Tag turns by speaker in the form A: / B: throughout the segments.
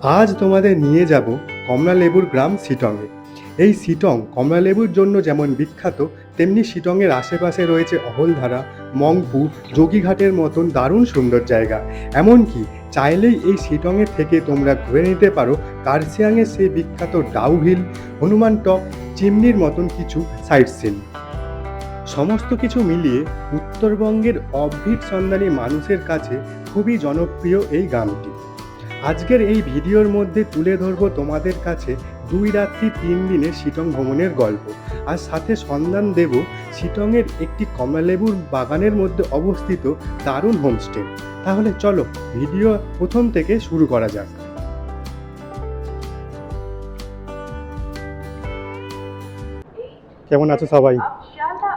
A: আজ তোমাদের নিয়ে যাব কমলালেবুর গ্রাম শিটংয়ে। এই শিটং কমলালেবুর জন্য যেমন বিখ্যাত, তেমনি শিটংয়ের আশেপাশে রয়েছে অহলধারা, মংপু, যোগীঘাটের মতন দারুণ সুন্দর জায়গা। এমনকি চাইলেই এই শিটংয়ে থেকে তোমরা ঘুরে নিতে পারো কার্শিয়াংয়ের সেই বিখ্যাত ডাউহিল, হনুমান টপ, চিমনির মতন কিছু সাইট সিন। সমস্ত কিছু মিলিয়ে উত্তরবঙ্গের অভ্যিট সন্ধানী মানুষের কাছে খুবই জনপ্রিয় এই গ্রামটি। আজকের এই ভিডিওর মধ্যে তুলে ধরবো তোমাদের কাছে 2 রাত্রি 3 দিনের শিটং ভ্রমণের গল্প, আর সাথে সন্ধান দেব শিটংয়ের একটি কমলালেবুর বাগানের মধ্যে অবস্থিত দারুণ হোমস্টে। তাহলে চলো ভিডিও প্রথম থেকে শুরু করা যাক। কেমন আছো সবাই?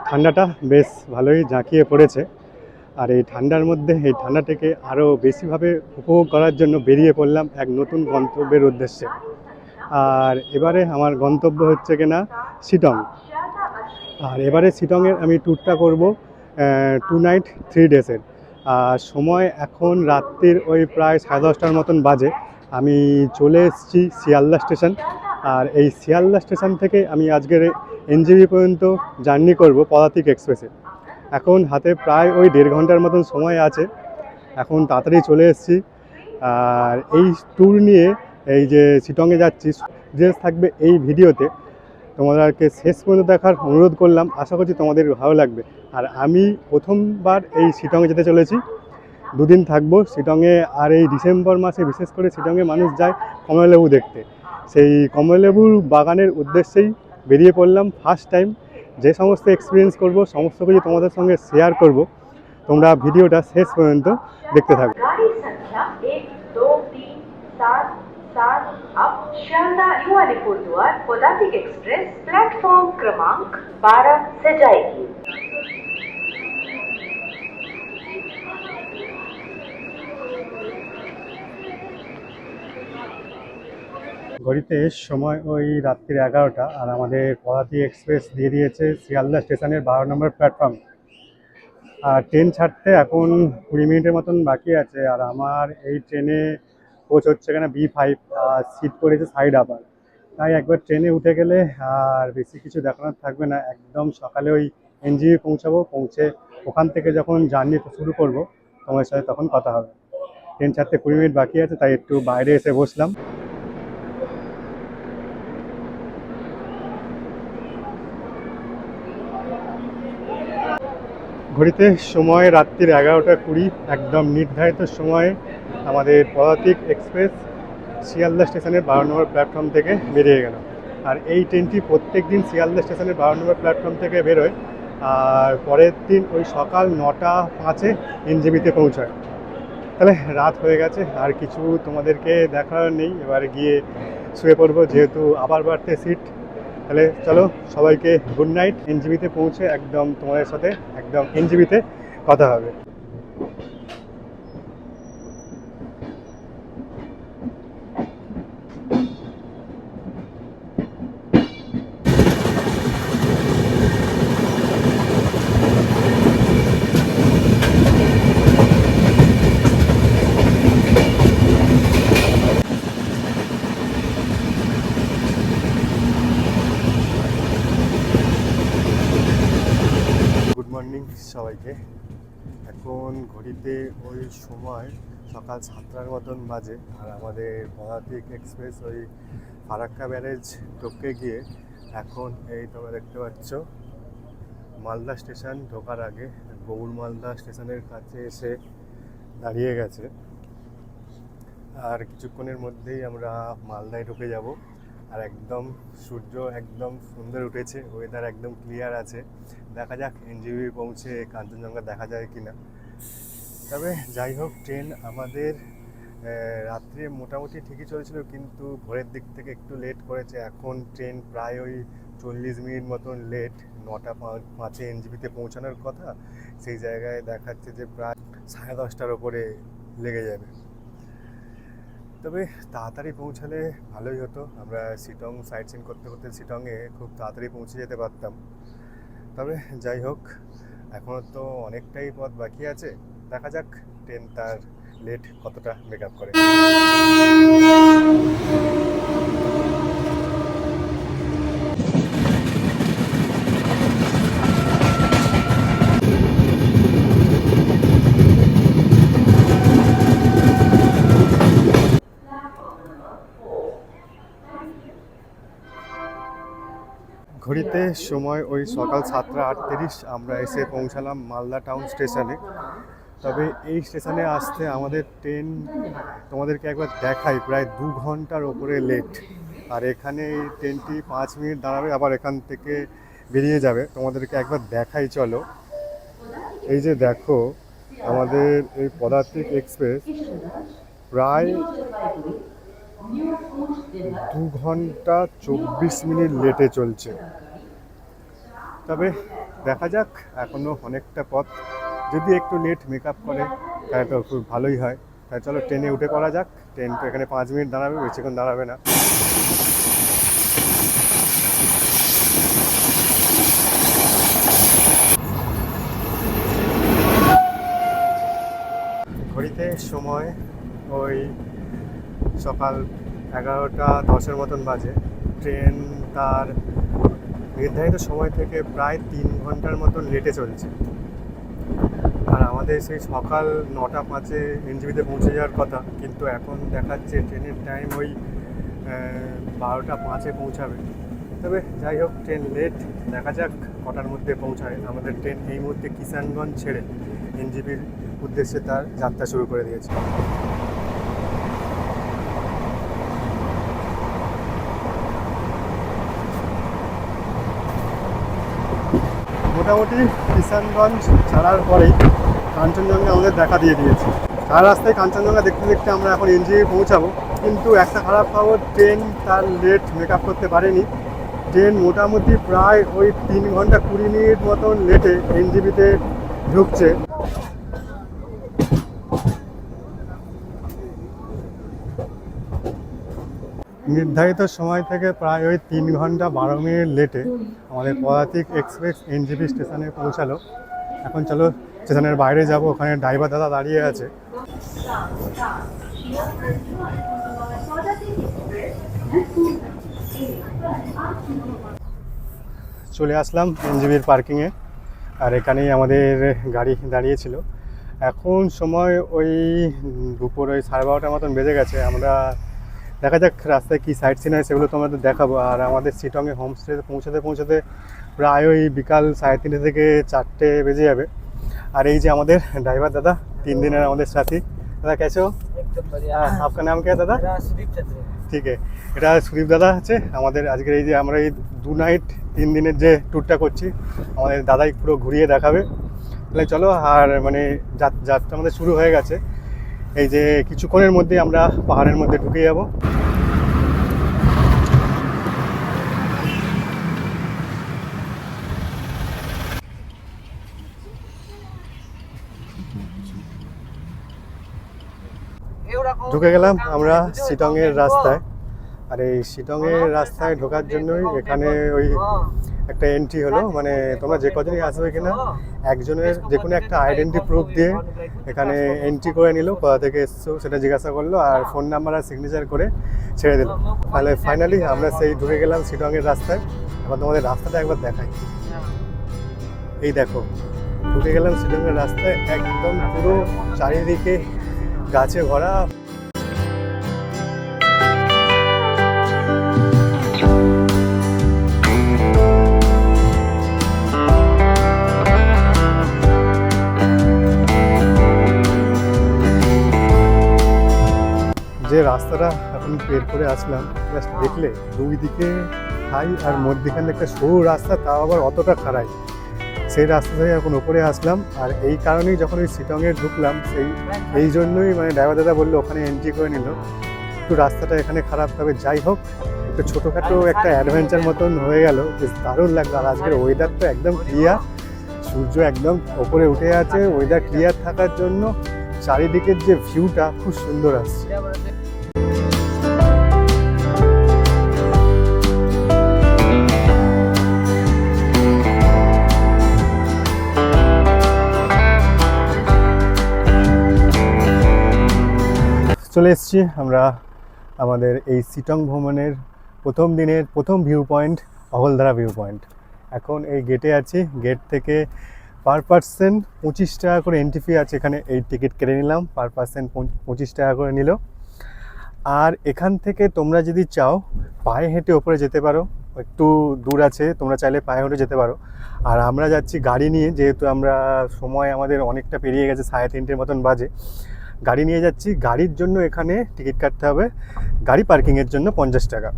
A: ঠান্ডাটা বেশ ভালোই জাঁকিয়ে পড়েছে, আর এই ঠান্ডার মধ্যে এই ঠান্ডাটাকে আরও বেশিভাবে উপভোগ করার জন্য বেরিয়ে পড়লাম এক নতুন গন্তব্যের উদ্দেশ্যে। আর এবারে আমার গন্তব্য হচ্ছে কিনা শিটং। আর এবারে শিটংয়ের আমি ট্যুরটা করব 2 নাইট 3 ডেজের। আর সময় এখন রাত্রির ওই প্রায় 10:30টার মতন বাজে। আমি চলে এসেছি শিয়ালদা স্টেশন। আর এই শিয়ালদা স্টেশন থেকে আমি আজকের এনজেপি পর্যন্ত জার্নি করব পদাতিক এক্সপ্রেসে। এখন হাতে প্রায় ওই 1.5 ঘন্টার মতন সময় আছে, এখন তাড়াতাড়ি চলে এসেছি। আর এই ট্যুর নিয়ে এই যে শিটংয়ে যাচ্ছি ডিটেলস থাকবে এই ভিডিওতে, তোমাদেরকে শেষ পর্যন্ত দেখার অনুরোধ করলাম। আশা করছি তোমাদের ভালো লাগবে। আর আমি প্রথমবার এই শিটংয়ে যেতে চলেছি, 2 দিন থাকবো শিটংয়ে। আর এই ডিসেম্বর মাসে বিশেষ করে শিটংয়ে মানুষ যায় কমলালেবু দেখতে। সেই কমলালেবুর বাগানের উদ্দেশ্যেই বেরিয়ে পড়লাম ফার্স্ট টাইম। যে সমস্ত এক্সপিরিয়েন্স করব সমস্ত কিছু তোমাদের সঙ্গে শেয়ার করব। তোমরা ভিডিওটা শেষ পর্যন্ত দেখতে থাকো।
B: गाड़ी संख्या 1 2 3 7 7 अब शारदा यू अलीपुरद्वार पदातिक एक्सप्रेस प्लेटफॉर्म क्रमांक 12 से जाएगी।
A: ঘড়িতে সময় ওই রাত্রির 11টা, আর আমাদের পদাতিক এক্সপ্রেস দিয়ে দিয়েছে শিয়ালদা স্টেশনের 12 নম্বর প্ল্যাটফর্ম। আর ট্রেন ছাড়তে এখন 20 মিনিটের মতন বাকি আছে। আর আমার এই ট্রেনে কোচ হচ্ছে এখানে B5, আর সিট পড়েছে সাইড আপার। তাই একবার ট্রেনে উঠে গেলে আর বেশি কিছু দেখানোর থাকবে না। একদম সকালে ওই এনজিপি পৌঁছাবো, পৌঁছে ওখান থেকে যখন জার্নি শুরু করব তোমার সাথে তখন কথা হবে। ট্রেন ছাড়তে 20 মিনিট বাকি আছে, তাই একটু বাইরে এসে বসলাম। ঘড়িতে সময় রাত্রির 11:20, একদম নির্ধারিত সময়ে আমাদের পদাতিক এক্সপ্রেস শিয়ালদা স্টেশনের 12 নম্বর প্ল্যাটফর্ম থেকে বেরিয়ে গেল। আর এই ট্রেনটি প্রত্যেক দিন শিয়ালদা স্টেশনের 12 নম্বর প্ল্যাটফর্ম থেকে বেরোয়, আর পরের দিন ওই সকাল 9:05 এনজেপিতে পৌঁছায়। তাহলে রাত হয়ে গেছে, আর কিছু তোমাদেরকে দেখার নেই। এবারে গিয়ে শুয়ে পড়বো, যেহেতু আবার বাড়তে সিট। তাহলে চলো সবাইকে গুড নাইট। এনজিবিতে পৌঁছে একদম তোমাদের সাথে একদম এনজিবিতে কথা হবে। গুড মর্নিং সবাইকে। এখন ঘড়িতে ওই সময় সকাল 7টার মতন বাজে। আর আমাদের পদাতিক এক্সপ্রেস ওই ফারাক্কা ব্যারেজ টপকে গিয়ে এখন এই তোমরা দেখতে পাচ্ছ মালদা স্টেশন ঢোকার আগে গৌড় মালদা স্টেশনের কাছে এসে দাঁড়িয়ে গেছে। আর কিছুক্ষণের মধ্যেই আমরা মালদায় ঢুকে যাব। আর একদম সূর্য একদম সুন্দর উঠেছে, ওয়েদার একদম ক্লিয়ার আছে। দেখা যাক এনজিবি পৌঁছে কাঞ্চনজঙ্ঘা দেখা যায় কিনা। তবে যাই হোক, ট্রেন আমাদের রাত্রে মোটামুটি ঠিকই চলেছিল, কিন্তু ভোরের দিক থেকে একটু লেট করেছে। এখন ট্রেন প্রায় ওই 40 মিনিট মতন লেট। 9:05 এনজিবিতে পৌঁছানোর কথা, সেই জায়গায় দেখাচ্ছে যে প্রায় 10:30টার ওপরে লেগে যাবে। তবে তাড়াতাড়ি পৌঁছালে ভালোই হতো। আমরা শিটং সাইট সিন করতে করতে শিটংয়ে খুব তাড়াতাড়ি পৌঁছে যেতে পারতাম। তবে যাই হোক, এখনও তো অনেকটাই পথ বাকি আছে। দেখা যাক ট্রেন তার লেট কতটা মেকআপ করে। ঘড়িতে সময় ওই সকাল 7:38 আমরা এসে পৌঁছালাম মালদা টাউন স্টেশনে। তবে এই স্টেশনে আসতে আমাদের ট্রেন তোমাদেরকে একবার দেখাই প্রায় 2 ঘন্টার ওপরে লেট। আর এখানে এই ট্রেনটি 5 মিনিট দাঁড়াবে, আবার এখান থেকে বেরিয়ে যাবে। তোমাদেরকে একবার দেখাই চলো। এই যে দেখো আমাদের এই পদাতিক এক্সপ্রেস প্রায় 2 ঘন্টা 24 মিনিট লেটে চলছে। তবে দেখা যাক, এখনও অনেকটা পথ। যদি একটু লেট মেকআপ করে তাহলে তো খুব ভালোই হয়। তাই চলো ট্রেনে উঠে পড়া যাক। ট্রেন তো এখানে 5 মিনিট দাঁড়াবে, বেশিক্ষণ দাঁড়াবে না। ঘড়িতে সময় ওই সকাল 11:10 মতন বাজে। ট্রেন তার নির্ধারিত সময় থেকে প্রায় 3 ঘন্টার মতন লেটে চলছে। আর আমাদের সেই সকাল 9:05 এনজেপিতে পৌঁছে যাওয়ার কথা, কিন্তু এখন দেখাচ্ছে ট্রেনের টাইম ওই 12:05 পৌঁছাবে। তবে যাই হোক, ট্রেন লেট, দেখা যাক কটার মধ্যে পৌঁছায়। আমাদের ট্রেন এই মুহূর্তে কিষানগঞ্জ ছেড়ে এনজেপির উদ্দেশ্যে তার যাত্রা শুরু করে দিয়েছে। মোটামুটি কিষানগঞ্জ ছাড়ার পরেই কাঞ্চনজঙ্ঘা আমাদের দেখা দিয়ে দিয়েছে। সারা রাস্তায় কাঞ্চনজঙ্ঘা দেখতে দেখতে আমরা এখন এনজেপি পৌঁছাবো। কিন্তু একটা খারাপ খবর, ট্রেন তার লেট মেকআপ করতে পারেনি। ট্রেন মোটামুটি প্রায় ওই 3 ঘন্টা 20 মিনিট মতন লেটে এনজেপিতে ঢুকছে। নির্ধারিত সময় থেকে প্রায় ওই 3 ঘন্টা 12 মিনিট লেটে আমাদের পদাতিক এক্সপ্রেস এনজেপি স্টেশনে পৌঁছালো। এখন চলো স্টেশনের বাইরে যাব, ওখানে ড্রাইভার দাদা দাঁড়িয়ে আছে। চলে আসলাম এনজেপির পার্কিংয়ে, আর এখানেই আমাদের গাড়ি দাঁড়িয়েছিল। এখন সময় ওই দুপুর ওই 12:30 মতন বেজে গেছে। আমরা দেখা যাক রাস্তায় কী সাইট সিন হয়, সেগুলো তোমাদের দেখাবো। আর আমাদের শিটংয়ে হোমস্টেতে পৌঁছাতে প্রায় ওই বিকাল 3:30 থেকে 4টে বেজে যাবে। আর এই যে আমাদের ড্রাইভার দাদা, 3 দিনের আমাদের সাথী। দাদা कैसे हो? आपका नाम क्या है दादा? ঠিক আছে, এটা সুদীপ দাদা আছে আমাদের। আজকের এই যে আমরা এই 2 নাইট 3 দিনের যে ট্যুরটা করছি, আমাদের দাদাই পুরো ঘুরিয়ে দেখাবে। তাহলে চলো, আর মানে যাত্রা আমাদের শুরু হয়ে গেছে। এই যে কিছুক্ষণের মধ্যেই আমরা পাহাড়ের মধ্যে ঢুকে যাব। ঢুকে গেলাম আমরা শিটংয়ের রাস্তায়। আর এই শিটংয়ের রাস্তায় ঢোকার জন্যই এখানে ওই একটা এন্ট্রি হলো। মানে তোমরা যে কজনই আসবে কিনা, একজনের যে কোনো একটা আইডেন্টি প্রুফ দিয়ে এখানে এন্ট্রি করে নিল, কোথা থেকে এসছো সেটা জিজ্ঞাসা করলো, আর ফোন নাম্বার আর সিগনেচার করে ছেড়ে দিল। তাহলে ফাইনালি আমরা সেই ঢুকে গেলাম শিটংয়ের রাস্তায়। এবার তোমাদের রাস্তাটা একবার দেখাই। এই দেখো, ঢুকে গেলাম শিটংয়ের রাস্তায়। একদম পুরো চারিদিকে গাছে ভরা। যে রাস্তাটা এখন বের করে আসলাম, জাস্ট দেখলে দুই দিকে খাই আর মধ্যখানে একটা সরু রাস্তা, তাও আবার অতটা খারাই। সেই রাস্তা থেকে এখন ওপরে আসলাম। আর এই কারণেই যখন ওই শিটংয়ে ঢুকলাম, এই জন্যই মানে ড্রাইভার দাদা বললো ওখানে এন্ট্রি করে নিল। একটু রাস্তাটা এখানে খারাপ, তবে যাই হোক, একটু ছোটোখাটো একটা অ্যাডভেঞ্চার মতন হয়ে গেল। বেশ দারুণ লাগলো। আর আজকের ওয়েদারটা একদম ক্লিয়ার, সূর্য একদম ওপরে উঠে আছে। ওয়েদার ক্লিয়ার থাকার জন্য চারিদিকের যে ভিউটা খুব সুন্দর আসছে। চলে এসেছি আমরা আমাদের এই শিটং ভ্রমণের প্রথম দিনের প্রথম view point Ahaldara view point. এখন এই গেটে আছি, গেট থেকে পার পার্সন 25 টাকা করে এন্ট্রি ফি আছে। এখানে এই টিকিট কেটে নিলাম, পার পার্সন 25 টাকা করে নিল। আর এখান থেকে তোমরা যদি চাও পায়ে হেঁটে ওপরে যেতে পারো, একটু দূর আছে, তোমরা চাইলে পায়ে হেঁটে যেতে পারো। আর আমরা যাচ্ছি গাড়ি নিয়ে, যেহেতু আমরা সময় আমাদের অনেকটা পেরিয়ে গেছে, 3:30 মতন বাজে। গাড়ি নিয়ে যাচ্ছি, গাড়ির জন্য এখানে টিকিট কাটতে হবে, গাড়ি পার্কিংয়ের জন্য 50 টাকা।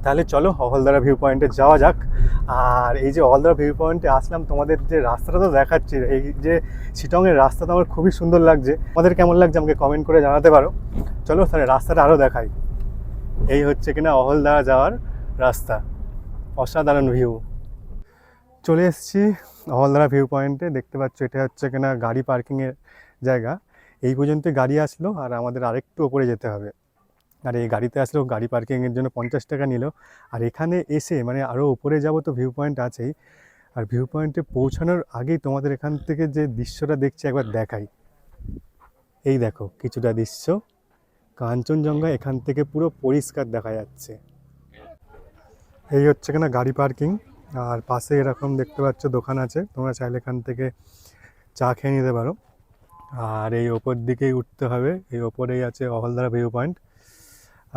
A: তাহলে চলো অহলদারা ভিউ পয়েন্টে যাওয়া যাক। আর এই যে অহলদারা ভিউ পয়েন্টে আসলাম, তোমাদের যে রাস্তাটা তো দেখাচ্ছি, এই যে শিটংয়ের রাস্তাটা আমার খুবই সুন্দর লাগছে। তোমাদের কেমন লাগছে আমাকে কমেন্ট করে জানাতে পারো। চলো তাহলে রাস্তাটা আরও দেখাই। এই হচ্ছে কিনা অহলদারা যাওয়ার রাস্তা, অসাধারণ ভিউ। চলে এসেছি অহলদারা ভিউ পয়েন্টে, দেখতে পাচ্ছ এটা হচ্ছে কিনা গাড়ি পার্কিংয়ের জায়গা। এই পর্যন্ত গাড়ি আসলো আর আমাদের আরেকটু ওপরে যেতে হবে। আর এই গাড়িতে আসলেও গাড়ি পার্কিংয়ের জন্য 50 টাকা নিল। আর এখানে এসে মানে আরও উপরে যাব তো ভিউ পয়েন্ট আছেই। আর ভিউ পয়েন্টে পৌঁছানোর আগেই তোমাদের এখান থেকে যে দৃশ্যটা দেখছি একবার দেখাই। এই দেখো কিছুটা দৃশ্য, কাঞ্চনজঙ্ঘা এখান থেকে পুরো পরিষ্কার দেখা যাচ্ছে। এই হচ্ছে কিনা গাড়ি পার্কিং। আর পাশে এরকম দেখতে পাচ্ছ দোকান আছে, তোমরা চাইলে এখান থেকে চা খেয়ে নিতে পারো। আর এই ওপর দিকেই উঠতে হবে, এই ওপরেই আছে অহলদারা ভিউ পয়েন্ট।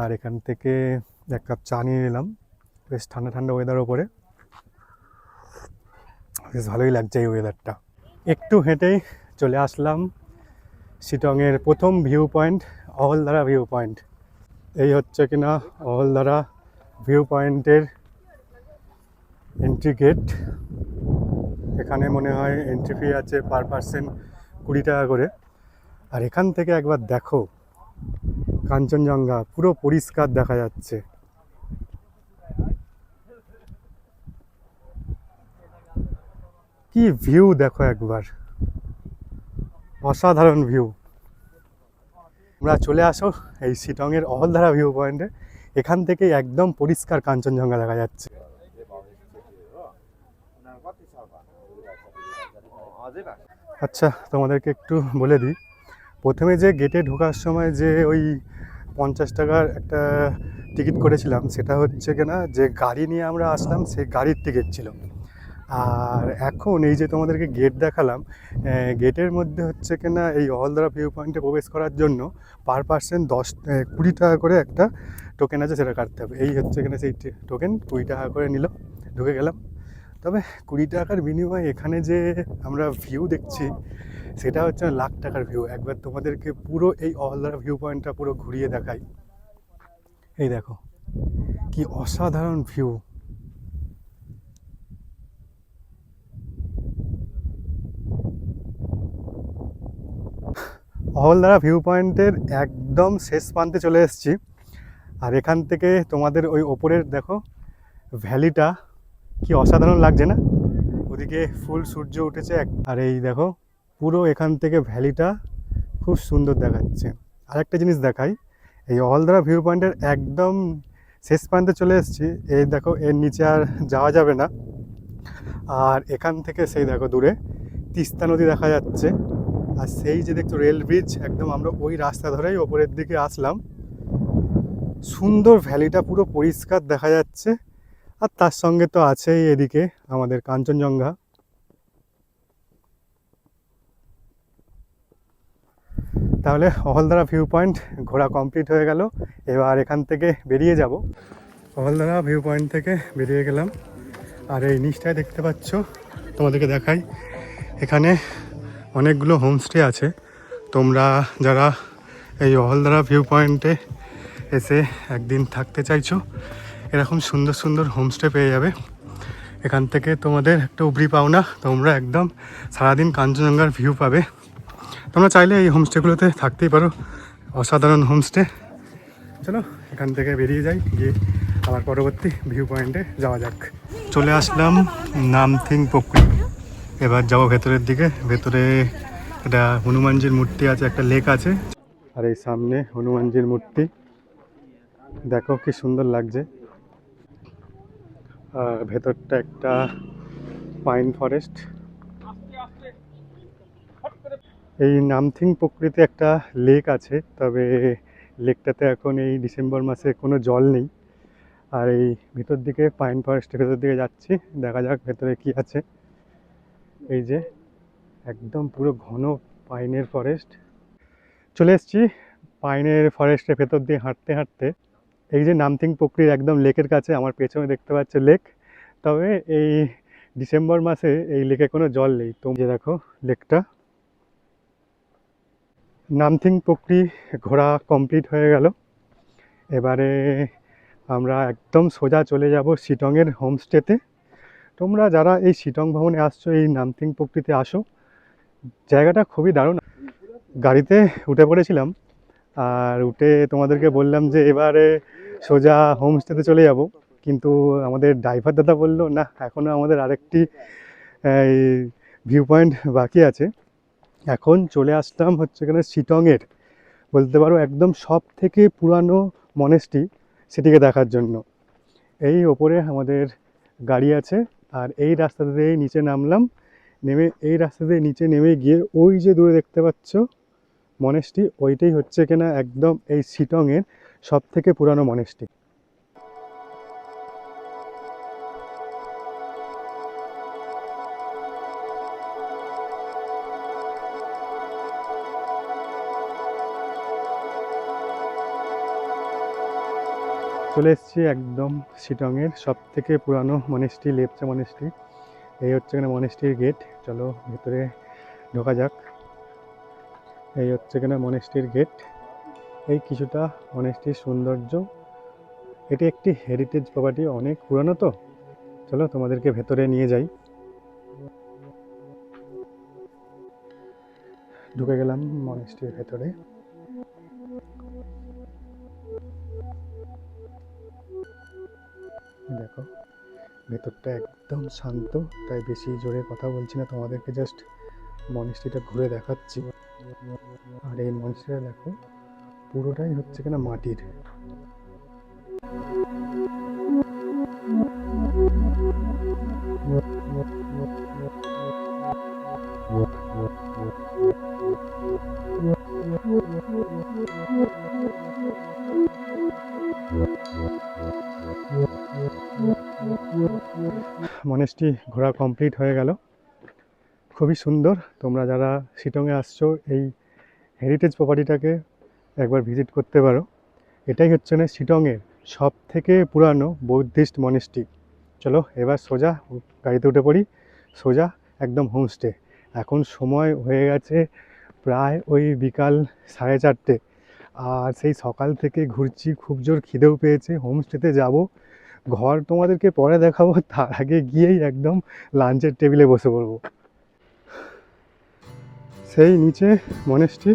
A: আর এখান থেকে এক কাপ চা নিয়ে নিলাম, বেশ ঠান্ডা ঠান্ডা ওয়েদার ওপরে, বেশ ভালোই লাগছে এই ওয়েদারটা। একটু হেঁটেই চলে আসলাম শিটংয়ের প্রথম view point, Ahaldara view point. এই হচ্ছে কিনা অহলদারা ভিউ পয়েন্টের এন্ট্রি গেট। এখানে মনে হয় এন্ট্রি ফি আছে পার পার্সন 20 টাকা করে। আর এখান থেকে একবার দেখো কাঞ্চনজঙ্ঘা পুরো পরিষ্কার দেখা যাচ্ছে। কি ভিউ দেখো একবার, অসাধারণ ভিউ। তোমরা চলে আসো এই শিটংয়ের অহলদারা ভিউ পয়েন্টে, এখান থেকে একদম পরিষ্কার কাঞ্চনজঙ্ঘা দেখা যাচ্ছে। আচ্ছা তোমাদেরকে একটু বলে দিই, প্রথমে যে গেটে ঢোকার সময় যে ওই 50 টাকার একটা টিকিট করেছিলাম, সেটা হচ্ছে কিনা যে গাড়ি নিয়ে আমরা আসলাম সেই গাড়ির টিকিট ছিল। আর এখন এই যে তোমাদেরকে গেট দেখালাম, গেটের মধ্যে হচ্ছে কিনা এই অহলদারা ভিউ পয়েন্টে প্রবেশ করার জন্য পার পার্সন 20 টাকা করে একটা টোকেন আছে, সেটা কাটতে হবে। এই হচ্ছে কিনা সেই টোকেন, 20 টাকা করে নিল, ঢুকে গেলাম। তবে 20 টাকার বিনিময়ে এখানে যে আমরা ভিউ দেখছি সেটা হচ্ছে লাখ টাকার ভিউ। একবার তোমাদেরকে পুরো এই অহলদারা ভিউ পয়েন্টটা পুরো ঘুরিয়ে দেখাই। এই দেখো কি অসাধারণ ভিউ। অহলদারা ভিউ পয়েন্টের একদম শেষ প্রান্তে চলে এসেছি। আর এখান থেকে তোমাদের ওই ওপরের দেখো ভ্যালিটা কি অসাধারণ লাগছে না, ওদিকে ফুল সূর্য উঠেছে। আর এই দেখো পুরো এখান থেকে ভ্যালিটা খুব সুন্দর দেখাচ্ছে। আরেকটা জিনিস দেখাই, এই অহলদারা ভিউ পয়েন্টের একদম শেষ প্রান্তে চলে এসেছি। এই দেখো এর নিচে আর যাওয়া যাবে না। আর এখান থেকে সেই দেখো দূরে তিস্তা নদী দেখা যাচ্ছে। আর সেই যে দেখছো রেল ব্রিজ, একদম আমরা ওই রাস্তা ধরেই ওপরের দিকে আসলাম। সুন্দর ভ্যালিটা পুরো পরিষ্কার দেখা যাচ্ছে। আর তার সঙ্গে তো আছেই এদিকে আমাদের কাঞ্চনজঙ্ঘা। তাহলে অহলদারা ভিউ পয়েন্ট ঘোরা কমপ্লিট হয়ে গেল। এবার এখান থেকে বেরিয়ে যাব। অহলদারা ভিউ পয়েন্ট থেকে বেরিয়ে গেলাম। আর এই নিচটায় দেখতে পাচ্ছ, তোমাদেরকে দেখাই, এখানে অনেকগুলো হোমস্টে আছে। তোমরা যারা এই অহলদারা ভিউ পয়েন্টে এসে একদিন থাকতে চাইছো, এরকম সুন্দর সুন্দর হোমস্টে পেয়ে যাবে। এখান থেকে তোমাদের একটা উপরি পাওনা, তোমরা একদম সারাদিন কাঞ্চনজঙ্ঘার ভিউ পাবে। তোমরা চাইলে এই হোমস্টেগুলোতে থাকতেই পারো, অসাধারণ হোমস্টে। চলো এখান থেকে বেরিয়ে যাই, গিয়ে আবার পরবর্তী ভিউ পয়েন্টে যাওয়া যাক। চলে আসলাম নামথিং পুকুর। এবার যাবো ভেতরের দিকে। ভেতরে একটা হনুমানজির মূর্তি আছে, একটা লেক আছে। আর এই সামনে হনুমানজির মূর্তি, দেখো কি সুন্দর লাগছে। আর ভেতরটা একটা পাইন ফরেস্ট। এই নামথিং প্রকৃতিতে একটা লেক আছে, তবে লেকটাতে এখন এই ডিসেম্বর মাসে কোনো জল নেই। আর এই ভিতর দিকে পাইন ফরেস্টের ভেতর দিকে যাচ্ছি, দেখা যাক ভেতরে কি আছে। এই যে একদম পুরো ঘন পাইনের ফরেস্ট। চলে এসেছি পাইনের ফরেস্টের ভেতর দিয়ে হাঁটতে হাঁটতে। এই যে নামথিং পুকুরির একদম লেকের কাছে, আমার পেছনে দেখতে পাচ্ছে লেক। তবে এই ডিসেম্বর মাসে এই লেকে কোনো জল নেই। তো যে দেখো লেকটা। নামথিং পুকুরি ঘোরা কমপ্লিট হয়ে গেল। এবারে আমরা একদম সোজা চলে যাব শিটংয়ের হোমস্টেতে। তোমরা যারা এই শিটং ভ্রমণে আসছো, এই নামথিং পুকুরিতে আসো, জায়গাটা খুবই দারুণ। গাড়িতে উঠে পড়েছিলাম, আর উঠে তোমাদেরকে বললাম যে এবারে সোজা হোমস্টেতে চলে যাব, কিন্তু আমাদের ড্রাইভার দাদা বললো না, এখনও আমাদের আরেকটি ভিউ পয়েন্ট বাকি আছে। এখন চলে আসলাম হচ্ছে এখানে শিটংয়ের বলতে পারো একদম সব থেকে পুরানো মনেস্ট্রি, সেটিকে দেখার জন্য। এই ওপরে আমাদের গাড়ি আছে, আর এই রাস্তা দিয়ে নিচে নামলাম। নেমে এই রাস্তা দিয়ে নিচে নেমে গিয়ে ওই যে দূরে দেখতে পাচ্ছ মনেস্ট্রি, ওইটাই হচ্ছে কিনা একদম এই শিটংয়ের সব থেকে পুরানো মনেস্ট্রি। চলে এসেছি একদম শিটংয়ের সব থেকে পুরানো মনেস্ট্রি, লেপচা মনেস্ট্রি। এই হচ্ছে এখানে মনেস্ট্রির গেট। চলো ভেতরে ঢোকা যাক। এই হচ্ছে এখানে মনেস্ট্রির গেট। এই কিছুটা মনেস্ট্রির সৌন্দর্য। এটি একটি হেরিটেজ প্রপার্টি, অনেক পুরানো। তো চলো তোমাদেরকে ভেতরে নিয়ে যাই। ঢুকে গেলাম মনেস্ট্রির ভেতরে। দেখো ভেতরটা একদম শান্ত, তাই বেশি জোরে কথা বলছি না, তোমাদেরকে জাস্ট মনেস্ট্রিটা ঘুরে দেখাচ্ছি। আর এই মনেস্ট্রিটা দেখো পুরোটাই হচ্ছে কিনা মাটির। মনেস্ট্রি ঘোরা কমপ্লিট হয়ে গেল। খুবই সুন্দর। তোমরা যারা শিটংয়ে আসছো, এই হেরিটেজ প্রপার্টিটাকে একবার ভিজিট করতে পারো। এটাই হচ্ছে না শিটংয়ের সব থেকে পুরানো বৌদ্ধিস্ট মনেস্ট্রি। চলো এবার সোজা গাড়িতে উঠে পড়ি, সোজা একদম হোমস্টে। এখন সময় হয়ে গেছে প্রায় ওই বিকাল 4:30, আর সেই সকাল থেকে ঘুরছি, খুব জোর খিদেও পেয়েছে। হোমস্টেতে যাব, ঘর তোমাদেরকে পরে দেখাবো, তার আগে গিয়েই একদম লাঞ্চের টেবিলে বসে পড়বো। সেই নিচে মনেস্ট্রি,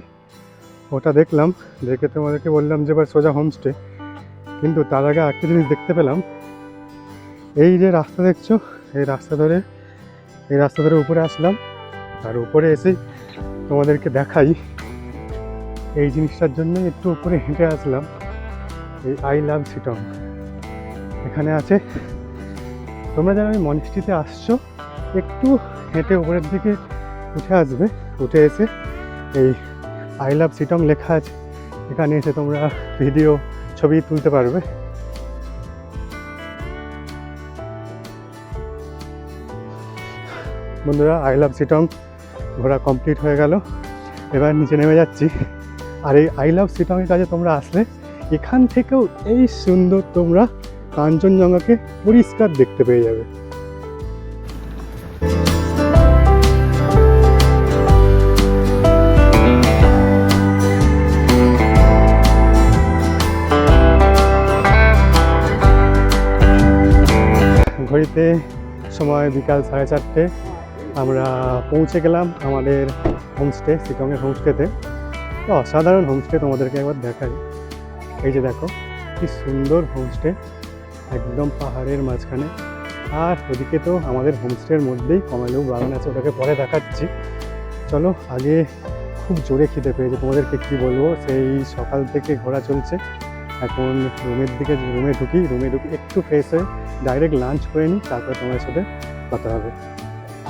A: ওটা দেখলাম, দেখে তোমাদেরকে বললাম যে এবার সোজা হোমস্টে। কিন্তু তার আগে একটা জিনিস দেখতে পেলাম। এই যে রাস্তা দেখছো, এই রাস্তা ধরে উপরে আসলাম। আর উপরে এসেই তোমাদেরকে দেখাই, এই জিনিসটার জন্য একটু উপরে হেঁটে আসলাম। এই আই লাভ শিটং এখানে আছে। তোমরা যারা ওই মনেস্ট্রিতে আসছো, একটু হেঁটে উপরের দিকে উঠে আসবে। উঠে এসে এই আই লাভ শিটং লেখা আছে, এখানে এসে তোমরা ভিডিও ছবি তুলতে পারবে। বন্ধুরা, আই লাভ শিটং ঘোরা কমপ্লিট হয়ে গেল। এবার নিচে নেমে যাচ্ছি। আর এই আই লাভ শিটংয়ের কাছে তোমরা আসলে এখান থেকেও এই সুন্দর তোমরা কাঞ্চনজঙ্ঘাকে পরিষ্কার দেখতে পেয়ে যাবে। ঘড়িতে সময় বিকাল 4:30। আমরা পৌঁছে গেলাম আমাদের হোমস্টে, শিটংয়ের হোমস্টেতে। অসাধারণ হোমস্টে, তোমাদেরকে একবার দেখাই। এই যে দেখো কি সুন্দর হোমস্টে, একদম পাহাড়ের মাঝখানে। আর ওদিকে তো আমাদের হোমস্টের মধ্যেই কমলালেবু বাগান আছে, ওটাকে পরে দেখাচ্ছি। চলো, আগে খুব জোরে খিদে পেয়েছে, তোমাদেরকে কি বলবো। সেই সকাল থেকে ঘোরা চলছে। এখন রুমে ঢুকি একটু ফ্রেশ হয়ে ডাইরেক্ট লাঞ্চ করে নিই, তারপরে তোমাদের সাথে কথা হবে।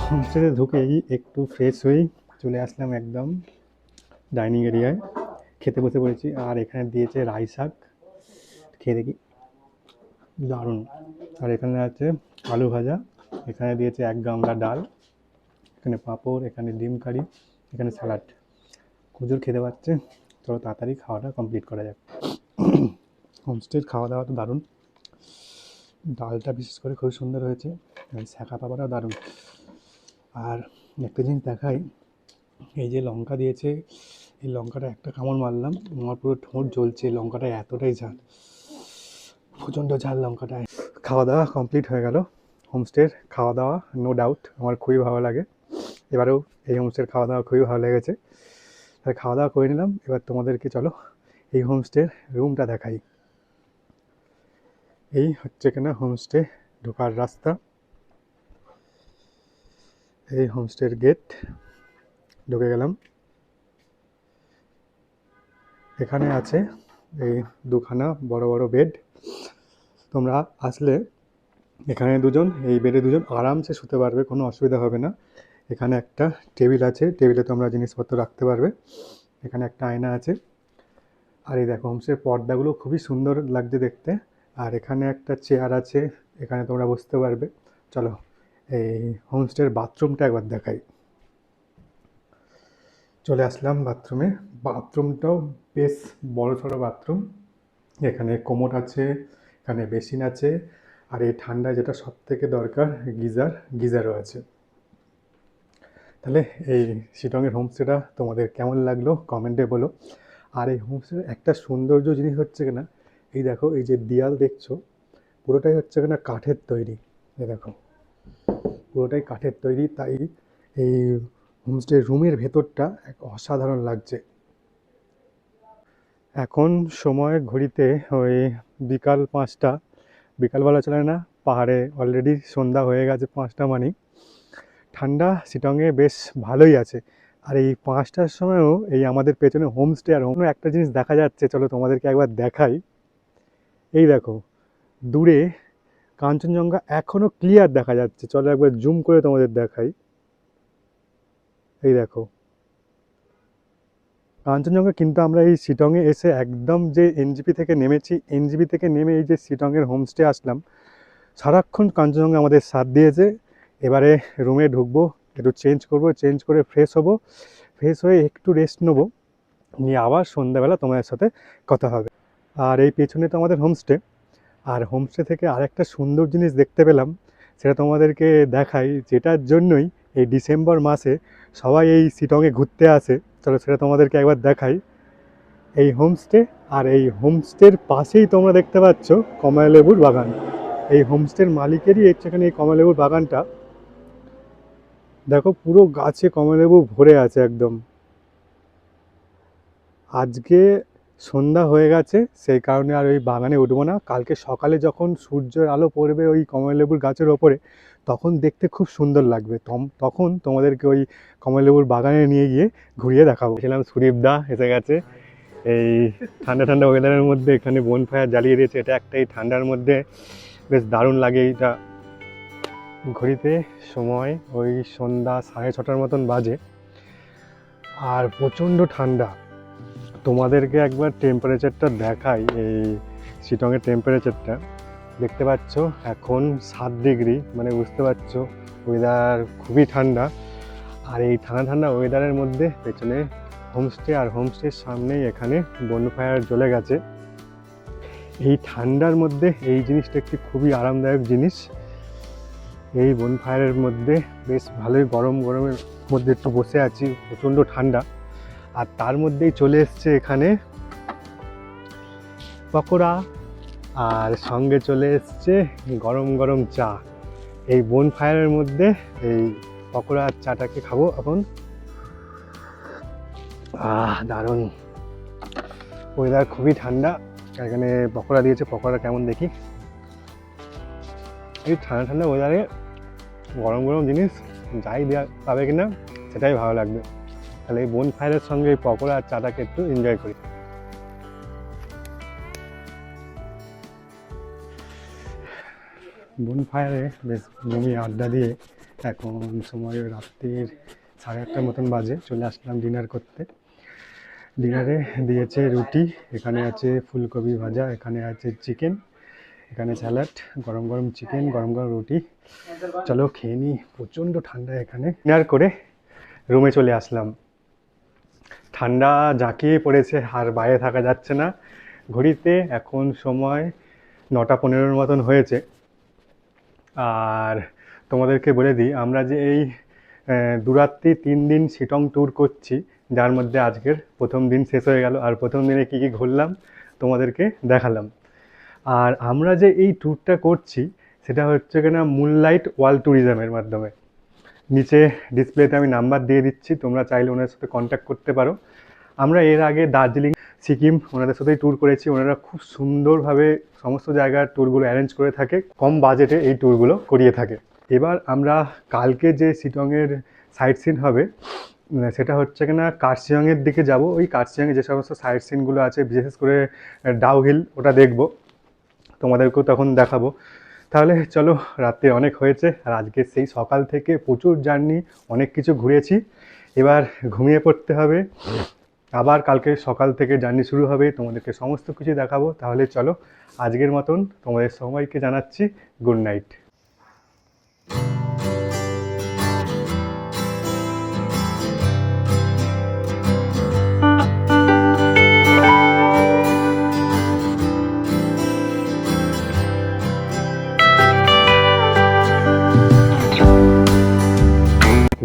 A: হোমস্টেতে ঢুকেই একটু ফ্রেশ হয়েই চলে আসলাম একদম ডাইনিং এরিয়ায়। খেতে বসে পড়েছি। আর এখানে দিয়েছে রাই শাক, খেয়ে দেখি, দারুণ। আর এখানে আছে আলু ভাজা, এখানে দিয়েছে 1 গামলা ডাল, এখানে পাঁপড়, এখানে ডিম কারি, এখানে স্যালাড। প্রচুর খেতে পাচ্ছে। চলো তাড়াতাড়ি খাওয়াটা কমপ্লিট করা যাক। হোমস্টের খাওয়া দাওয়া তো দারুণ, ডালটা বিশেষ করে খুব সুন্দর হয়েছে, আর শাঁখা পাতাটাও দারুণ। আর একটা জিনিস দেখাই, এই যে লঙ্কা দিয়েছে, এই লঙ্কাটা একটা কামড় মারলাম, আমার পুরো ঠোঁট জ্বলছে, লঙ্কাটা এতটাই ঝাল, প্রচণ্ড ঝাল লঙ্কাটা। খাওয়া দাওয়া কমপ্লিট হয়ে গেল। হোমস্টের খাওয়া দাওয়া নো ডাউট আমার খুবই ভালো লাগে, এবারেও এই হোমস্টের খাওয়া দাওয়া খুবই ভালো লেগেছে। তাই খাওয়া দাওয়া করে নিলাম, এবার তোমাদেরকে চলো এই হোমস্টের রুমটা দেখাই। এই হচ্ছে কিনা হোমস্টে ঢোকার রাস্তা, এই হোমস্টের গেট, ঢুকে গেলাম। এখানে আছে এই 2খানা বড় বড় বেড, তোমরা আসলে এখানে দুজন, এই বেডে দুজন আরামসে শুতে পারবে, কোনো অসুবিধা হবে না। এখানে একটা টেবিল আছে, টেবিলে তোমরা জিনিসপত্র রাখতে পারবে, এখানে একটা আয়না আছে। আর এই দেখো হোমস্টের পর্দাগুলো খুবই সুন্দর লাগছে দেখতে। আর এখানে একটা চেয়ার আছে, এখানে তোমরা বসতে পারবে। চলো এই হোমস্টের বাথরুমটা একবার দেখাই। চলে আসলাম বাথরুমে, বাথরুমটাও বেশ বড়সড় বাথরুম। এখানে কোমোড আছে, এখানে বেসিন আছে, আর এই ঠান্ডায় যেটা সব থেকে দরকার গিজারও আছে। তাহলে এই শিলংয়ের হোমস্টেটা তোমাদের কেমন লাগলো কমেন্টে বলো। আর এই হোমস্টের একটা সৌন্দর্য জিনিস হচ্ছে কিনা, এই দেখো এই যে দেয়াল দেখছো, পুরোটাই হচ্ছে কিনা কাঠের তৈরি, এই দেখো পুরোটাই কাঠের তৈরি, তাই এই হোমস্টে রুমের ভেতরটা এক অসাধারণ লাগছে। এখন সময় ঘড়িতে ওই বিকাল 5টা, বিকালবেলা চলে না, পাহাড়ে অলরেডি সন্ধ্যা হয়ে গেছে 5টা মানে। ঠান্ডা শিলংয়ে বেশ ভালোই আছে। আর এই 5টার সময়ও এই আমাদের পেছনে হোমস্টে, আর অন্য একটা জিনিস দেখা যাচ্ছে, চলো তোমাদেরকে একবার দেখাই। এই দেখো দূরে কাঞ্চনজঙ্ঘা এখনও ক্লিয়ার দেখা যাচ্ছে, চলো একবার জুম করে তোমাদের দেখাই। এই দেখো কাঞ্চনজঙ্ঘা, কিন্তু আমরা এই শিলংয়ে এসে একদম যে এনজিপি থেকে নেমেছি, এনজিপি থেকে নেমে এই যে শিলংয়ের হোমস্টে আসলাম, সারাক্ষণ কাঞ্চনজঙ্ঘা আমাদের সাথ দিয়েছে। এবারে রুমে ঢুকবো, একটু চেঞ্জ করব, চেঞ্জ করে ফ্রেশ হব, ফ্রেশ হয়ে একটু রেস্ট নেবো, নিয়ে আবার সন্ধ্যাবেলা তোমাদের সাথে কথা হবে। আর এই পেছনে তো আমাদের হোমস্টে, আর হোমস্টে থেকে আরেকটা সুন্দর জিনিস দেখতে পেলাম, সেটা তোমাদেরকে দেখাই, যেটার জন্যই এই ডিসেম্বর মাসে সবাই এই শিলংয়ে ঘুরতে আসে। চলো সেটা তোমাদেরকে একবার দেখাই। এই হোমস্টে, আর এই হোমস্টের পাশেই তোমরা দেখতে পাচ্ছ কমলালেবুর বাগান। এই হোমস্টের মালিকেরই এখানে এই কমলালেবুর বাগানটা, দেখো পুরো গাছে কমলালেবু ভরে আছে একদম। আজকে সন্ধ্যা হয়ে গেছে, সেই কারণে আর ওই বাগানে উঠবো না, কালকে সকালে যখন সূর্যের আলো পড়বে ওই কমলালেবুর গাছের ওপরে, তখন দেখতে খুব সুন্দর লাগবে, তখন তোমাদেরকে ওই কমলালেবুর বাগানে নিয়ে গিয়ে ঘুরিয়ে দেখাবো। ছিলাম সুদীপ দা এসে গেছে, এই ঠান্ডা ঠান্ডা ওয়েদারের মধ্যে এখানে বনফায়ার জ্বালিয়ে দিয়েছে, এটা একটা এই ঠান্ডার মধ্যে বেশ দারুণ লাগে। এইটা ঘড়িতে সময় ওই সন্ধ্যা 6:30 মতন বাজে, আর প্রচণ্ড ঠান্ডা। তোমাদেরকে একবার টেম্পারেচারটা দেখাই, এই শিলংয়ের টেম্পারেচারটা দেখতে পাচ্ছ এখন 7 ডিগ্রি, মানে বুঝতে পারছো ওয়েদার খুবই ঠান্ডা। আর এই ঠান্ডা ঠান্ডা ওয়েদারের মধ্যে পেছনে হোমস্টে, আর হোমস্টের সামনেই এখানে বনফায়ার জ্বলে গেছে। এই ঠান্ডার মধ্যে এই জিনিসটা একটি খুবই আরামদায়ক জিনিস, এই বনফায়ারের মধ্যে বেশ ভালোই গরমের মধ্যে একটু বসে আছি, প্রচণ্ড ঠান্ডা। আর তার মধ্যেই চলে এসছে এখানে পকোড়া, আর সঙ্গে চলে এসছে গরম গরম চা। এই বনফায়ারের মধ্যে এই পকোড়া আর চাটাকে খাবো এখন। দারুণ, ওয়েদার খুবই ঠান্ডা, এখানে পকোড়া দিয়েছে, পকোড়া কেমন দেখি। এই ঠান্ডা ঠান্ডা ওয়েদারে গরম গরম জিনিস যাই দেওয়া পাবে কিনা সেটাই ভালো লাগবে। তাহলে এই বনফায়ারের সঙ্গে এই পকোড়া আর চাটাকে একটু এনজয় করি। বনফায়ারে বেশ জমিয়ে আড্ডা দিয়ে এখন সময় রাত্রির 8:30 মতন বাজে, চলে আসলাম ডিনার করতে। ডিনারে দিয়েছে রুটি, এখানে আছে ফুলকপি ভাজা, এখানে আছে চিকেন, এখানে স্যালাড, গরম গরম চিকেন, গরম গরম রুটি। চলো খেয়ে নিই, প্রচণ্ড ঠান্ডা এখানে। ডিনার করে রুমে চলে আসলাম। ঠান্ডা জাঁকিয়ে পড়েছে, আর বাইরে থাকা যাচ্ছে না। ঘড়িতে এখন সময় 9:15 মতন হয়েছে। আর তোমাদেরকে বলে দিই, আমরা যে এই দুরাত্রি 3 দিন শিটং ট্যুর করছি, যার মধ্যে আজকের প্রথম দিন শেষ হয়ে গেল। আর প্রথম দিনে কী কী ঘুরলাম তোমাদেরকে দেখালাম। আর আমরা যে এই ট্যুরটা করছি সেটা হচ্ছে কিনা মুনলাইট ওয়ার্ল্ড ট্যুরিজমের মাধ্যমে। নিচে ডিসপ্লেতে আমি নাম্বার দিয়ে দিচ্ছি, তোমরা চাইলে ওনার সাথে কন্ট্যাক্ট করতে পারো। আমরা এর আগে দার্জিলিং, সিকিম ওনাদের সাথেই ট্যুর করেছি। ওনারা খুব সুন্দরভাবে সমস্ত জায়গার ট্যুরগুলো অ্যারেঞ্জ করে থাকে, কম বাজেটে এই ট্যুরগুলো করিয়ে থাকে। এবার আমরা কালকে যে শিটংয়ের সাইট সিন হবে সেটা হচ্ছে কিনা কার্শিয়ংয়ের দিকে যাব। ওই কার্শিয়ংয়ে যে সমস্ত সাইট সিনগুলো আছে, বিশেষ করে ডাউ হিল, ওটা দেখব, তোমাদেরকেও তখন দেখাবো। তাহলে চলো, রাত্রে অনেক হয়েছে, আর আজকে সেই সকাল থেকে প্রচুর জার্নি, অনেক কিছু ঘুরেছি। এবার ঘুমিয়ে পড়তে হবে, আবার কালকে সকাল থেকে জার্নি শুরু হবে, তোমাদেরকে সমস্ত কিছু দেখাবো। তাহলে চলো, আজকের মতন তোমাদের সবাইকে জানাচ্ছি গুড নাইট।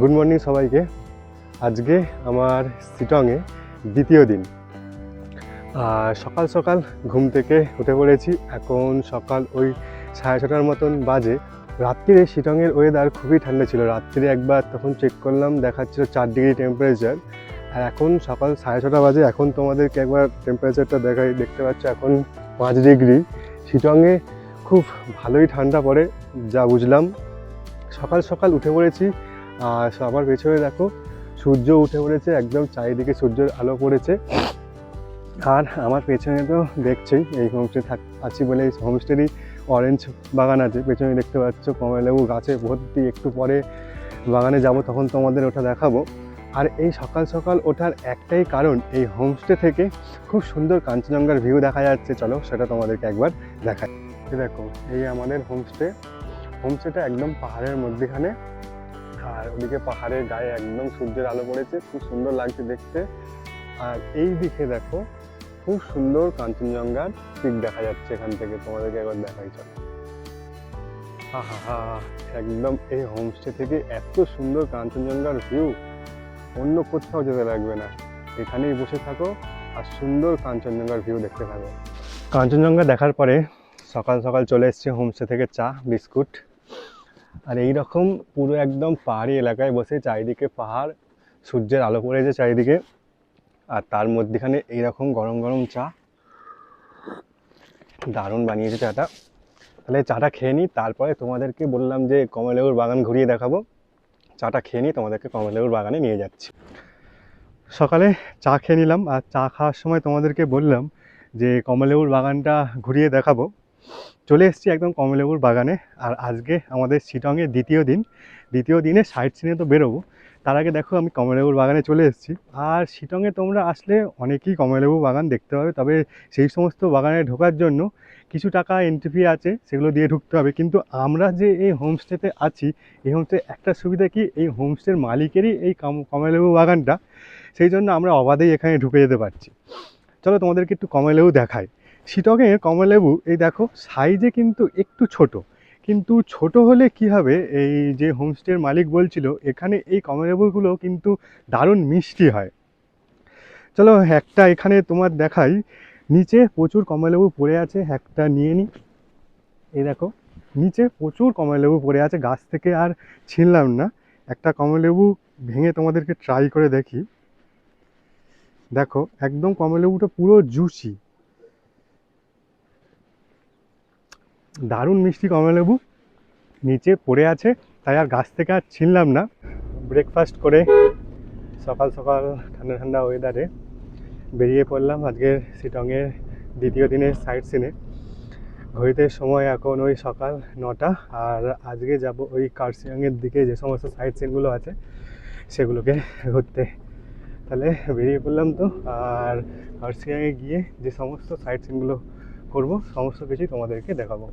A: গুড মর্নিং সবাইকে। আজকে আমার শিটংয়ে দ্বিতীয় দিন। সকাল সকাল ঘুম থেকে উঠে পড়েছি, এখন সকাল ওই 6:30 মতন বাজে। রাত্রিরে শিটংয়ের ওয়েদার খুবই ঠান্ডা ছিল। রাত্রিরে একবার তখন চেক করলাম, দেখাচ্ছিল 4 ডিগ্রি টেম্পারেচার। আর এখন সকাল 6:30 বাজে। এখন তোমাদেরকে একবার টেম্পারেচারটা দেখাই, দেখতে পাচ্ছ এখন 5 ডিগ্রি। শিটংয়ে খুব ভালোই ঠান্ডা পড়ে যা বুঝলাম। সকাল সকাল উঠে পড়েছি, আর আমার পেছনে দেখো সূর্য উঠে পড়েছে, একদম চারিদিকে সূর্যের আলো পড়েছে। আর আমার পেছনে তো দেখছেই, এই হোমস্টে আছি বলে এই হোমস্টেরই অরেঞ্জ বাগান আছে পেছনে, দেখতে পাচ্ছ কমলালেবু গাছে ভর্তি। একটু পরে বাগানে যাব, তখন তোমাদের ওটা দেখাবো। আর এই সকাল সকাল ওঠার একটাই কারণ, এই হোমস্টে থেকে খুব সুন্দর কাঞ্চনজঙ্ঘার ভিউ দেখা যাচ্ছে। চলো সেটা তোমাদেরকে একবার দেখাই। দেখো এই আমাদের হোমস্টেটা একদম পাহাড়ের মধ্যেখানে, আর ওদিকে পাহাড়ের গায়ে একদম সূর্যের আলো পড়েছে, খুব সুন্দর লাগছে দেখতে। আর এই দিকে দেখো খুব সুন্দর কাঞ্চনজঙ্ঘার পিক দেখা যাচ্ছে এখান থেকে, তোমাদেরকে একবার দেখাই চলো। হা, একদম এই হোমস্টে থেকে এত সুন্দর কাঞ্চনজঙ্ঘার ভিউ, অন্য কোথাও যেতে লাগবে না, এখানেই বসে থাকো আর সুন্দর কাঞ্চনজঙ্ঘার ভিউ দেখতে থাকো। কাঞ্চনজঙ্ঘা দেখার পরে সকাল সকাল চলে এসেছি হোমস্টে থেকে চা বিস্কুট। আর এই রকম পুরো একদম পাহাড়ি এলাকায় বসে, চারিদিকে পাহাড়, সূর্যের আলো পড়েছে চারিদিকে, আর তার মধ্যেখানে এইরকম গরম গরম চা, দারুণ বানিয়েছে চাটা। তাহলে চাটা খেয়ে নিই, তারপরে তোমাদেরকে বললাম যে কমলালেবুর বাগান ঘুরিয়ে দেখাবো। চাটা খেয়ে নিই, তোমাদেরকে কমলালেবুর বাগানে নিয়ে যাচ্ছি। সকালে চা খেয়ে নিলাম, আর চা খাওয়ার সময় তোমাদেরকে বললাম যে কমলালেবুর বাগানটা ঘুরিয়ে দেখাবো। চলে এসেছি একদম কমলালেবুর বাগানে। আর আজকে আমাদের শিটংয়ের দ্বিতীয় দিনে সাইট সিনে তো বেরোবো, তার আগে দেখো আমি কমলালেবুর বাগানে চলে এসেছি। আর শিটংয়ে তোমরা আসলে অনেকেই কমলালেবু বাগান দেখতে পাবে, তবে সেই সমস্ত বাগানে ঢোকার জন্য কিছু টাকা এন্ট্রি ফি আছে, সেগুলো দিয়ে ঢুকতে হবে। কিন্তু আমরা যে এই হোমস্টেতে আছি, এই হোমস্টে একটা সুবিধা কি, এই হোমস্টের মালিকেরই এই কমলালেবু বাগানটা, সেই জন্য আমরা অবাধেই এখানে ঢুকে যেতে পারছি। চলো তোমাদেরকে একটু কমলালেবু দেখাই। শিটংয়ের কমলালেবু এই দেখো সাইজে কিন্তু একটু ছোট, কিন্তু ছোট হলে কি হবে, এই যে হোমস্টের মালিক বলছিল এখানে এই কমলালেবুগুলো কিন্তু দারুণ মিষ্টি হয়। চলো একটা এখানে তোমার দেখাই, নিচে প্রচুর কমলালেবু পড়ে আছে, একটা নিয়ে নিই। এই দেখো নিচে প্রচুর কমলালেবু পড়ে আছে, গাছ থেকে আর ছিনলাম না। একটা কমলালেবু ভেঙে তোমাদেরকে ট্রাই করে দেখি। দেখো একদম কমলালেবুটা পুরো জুসি, দারুণ মিষ্টি কমলালেবু নিচে পড়ে আছে, তাই আর গাছ থেকে আর ছিনলাম না। ব্রেকফাস্ট করে সকাল সকাল ঠান্ডা ঠান্ডা ওয়েদারে বেরিয়ে পড়লাম আজকের শিটংয়ের দ্বিতীয় দিনের সাইট সিনে। ঘড়িতে সময় এখন ওই সকাল 9টা। আর আজকে যাব ওই কার্শিয়ংয়ের দিকে, যে সমস্ত সাইট সিনগুলো আছে সেগুলোকে ঘুরতে। তাহলে বেরিয়ে পড়লাম তো। আর হার্সিয়াংয়ে গিয়ে যে সমস্ত সাইট সিনগুলো করবো সমস্ত কিছুই তোমাদেরকে দেখাবো।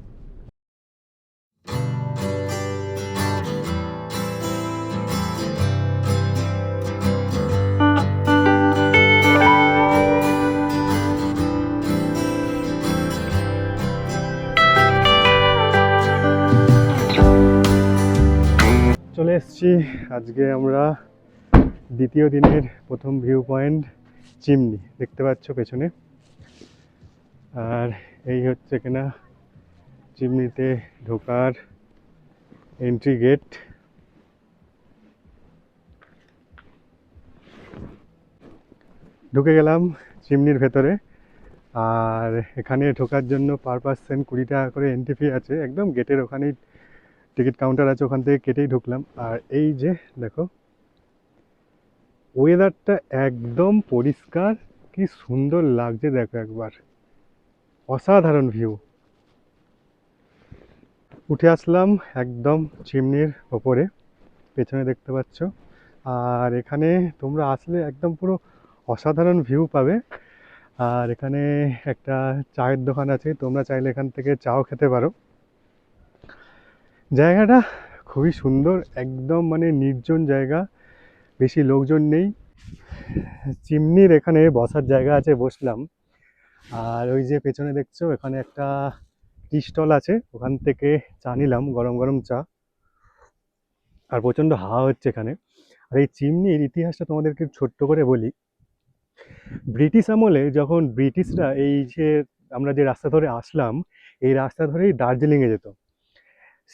A: চলে এসেছি আজকে আমরা দ্বিতীয় দিনের প্রথম ভিউ পয়েন্ট চিমনি, দেখতে পাচ্ছ পেছনে। আর এই হচ্ছে কিনা চিমনিতে ঢোকার এন্ট্রি গেট। ঢুকে গেলাম চিমনির ভেতরে। আর এখানে ঢোকার জন্য পার পার্সন 20 টাকা করে এন্ট্রি ফি আছে, একদম গেটের ওখানেই টিকিট কাউন্টার আছে, ওখান থেকে কেটেই ঢুকলাম। আর এই যে দেখো ওয়েদারটা একদম পরিষ্কার, কি সুন্দর লাগছে দেখো একবার, অসাধারণ ভিউ। উঠে আসলাম একদম চিমনির ওপরে, পেছনে দেখতে পাচ্ছ। আর এখানে তোমরা আসলে একদম পুরো অসাধারণ ভিউ পাবে। আর এখানে একটা চায়ের দোকান আছে, তোমরা চাইলে এখান থেকে চাও খেতে পারো। জায়গাটা খুবই সুন্দর, একদম মানে নির্জন জায়গা, বেশি লোকজন নেই। চিমনির এখানে বসার জায়গা আছে, বসলাম। আর ওই যে পেছনে দেখছো এখানে একটা টি স্টল আছে, ওখান থেকে চা নিলাম, গরম গরম চা। আর প্রচণ্ড হাওয়া হচ্ছে এখানে। আর এই চিমনির ইতিহাসটা তোমাদেরকে ছোট্ট করে বলি। ব্রিটিশ আমলে যখন ব্রিটিশরা এই যে আমরা যে রাস্তা ধরে আসলাম, এই রাস্তা ধরেই দার্জিলিংয়ে যেত।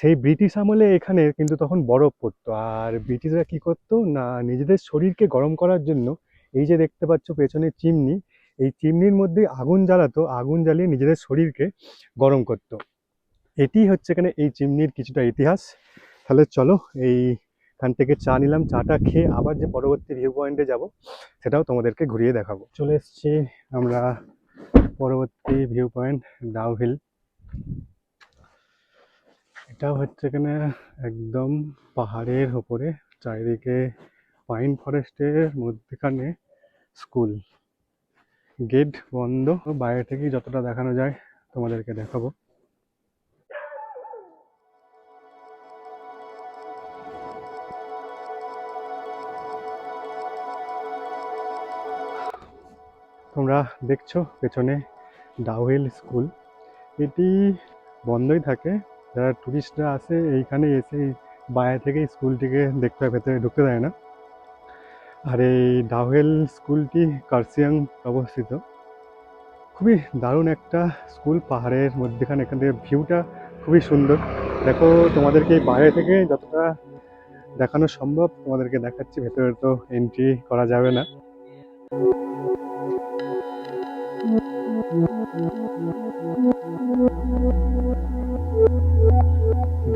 A: সেই ব্রিটিশ আমলে এখানে কিন্তু তখন বরফ পড়তো। আর ব্রিটিশরা কি করতো না, নিজেদের শরীরকে গরম করার জন্য এই যে দেখতে পাচ্ছ পেছনে চিমনি, এই চিমনির মধ্যে আগুন জ্বালাতো, আগুন জ্বালিয়ে নিজেদের শরীরকে গরম করতো। এটি হচ্ছে এখানে এই চিমনির কিছুটা ইতিহাস। তাহলে চলো এইখান থেকে চা নিলাম, চাটা খেয়ে আবার যে পরবর্তী ভিউ পয়েন্টে যাব সেটাও তোমাদেরকে ঘুরিয়ে দেখাবো। চলে এসেছি আমরা পরবর্তী ভিউ পয়েন্ট ডাউ হিল। এটা হচ্ছে এখানে একদম পাহাড়ের ওপরে, চারিদিকে পাইন ফরেস্টের মধ্যখানে স্কুল। গেট বন্ধ, বাইরে থেকেই যতটা দেখানো যায় তোমাদেরকে দেখাবো। তোমরা দেখছো পেছনে ডাউ হিল স্কুল, এটি বন্ধই থাকে। যারা টুরিস্টরা আসে এইখানে এসে বাইরে থেকে স্কুলটিকে দেখতে হয়, ভেতরে ঢুকতে দেয় না। আর এই ডাউ হিল স্কুলটি কার্সিয়াং অবস্থিত। খুবই দারুণ একটা স্কুল, পাহাড়ের মধ্যেখানে। এখান থেকে ভিউটা খুবই সুন্দর। দেখো তোমাদেরকে এই বাইরে থেকে যতটা দেখানো সম্ভব তোমাদেরকে দেখাচ্ছি, ভেতরে তো এন্ট্রি করা যাবে না।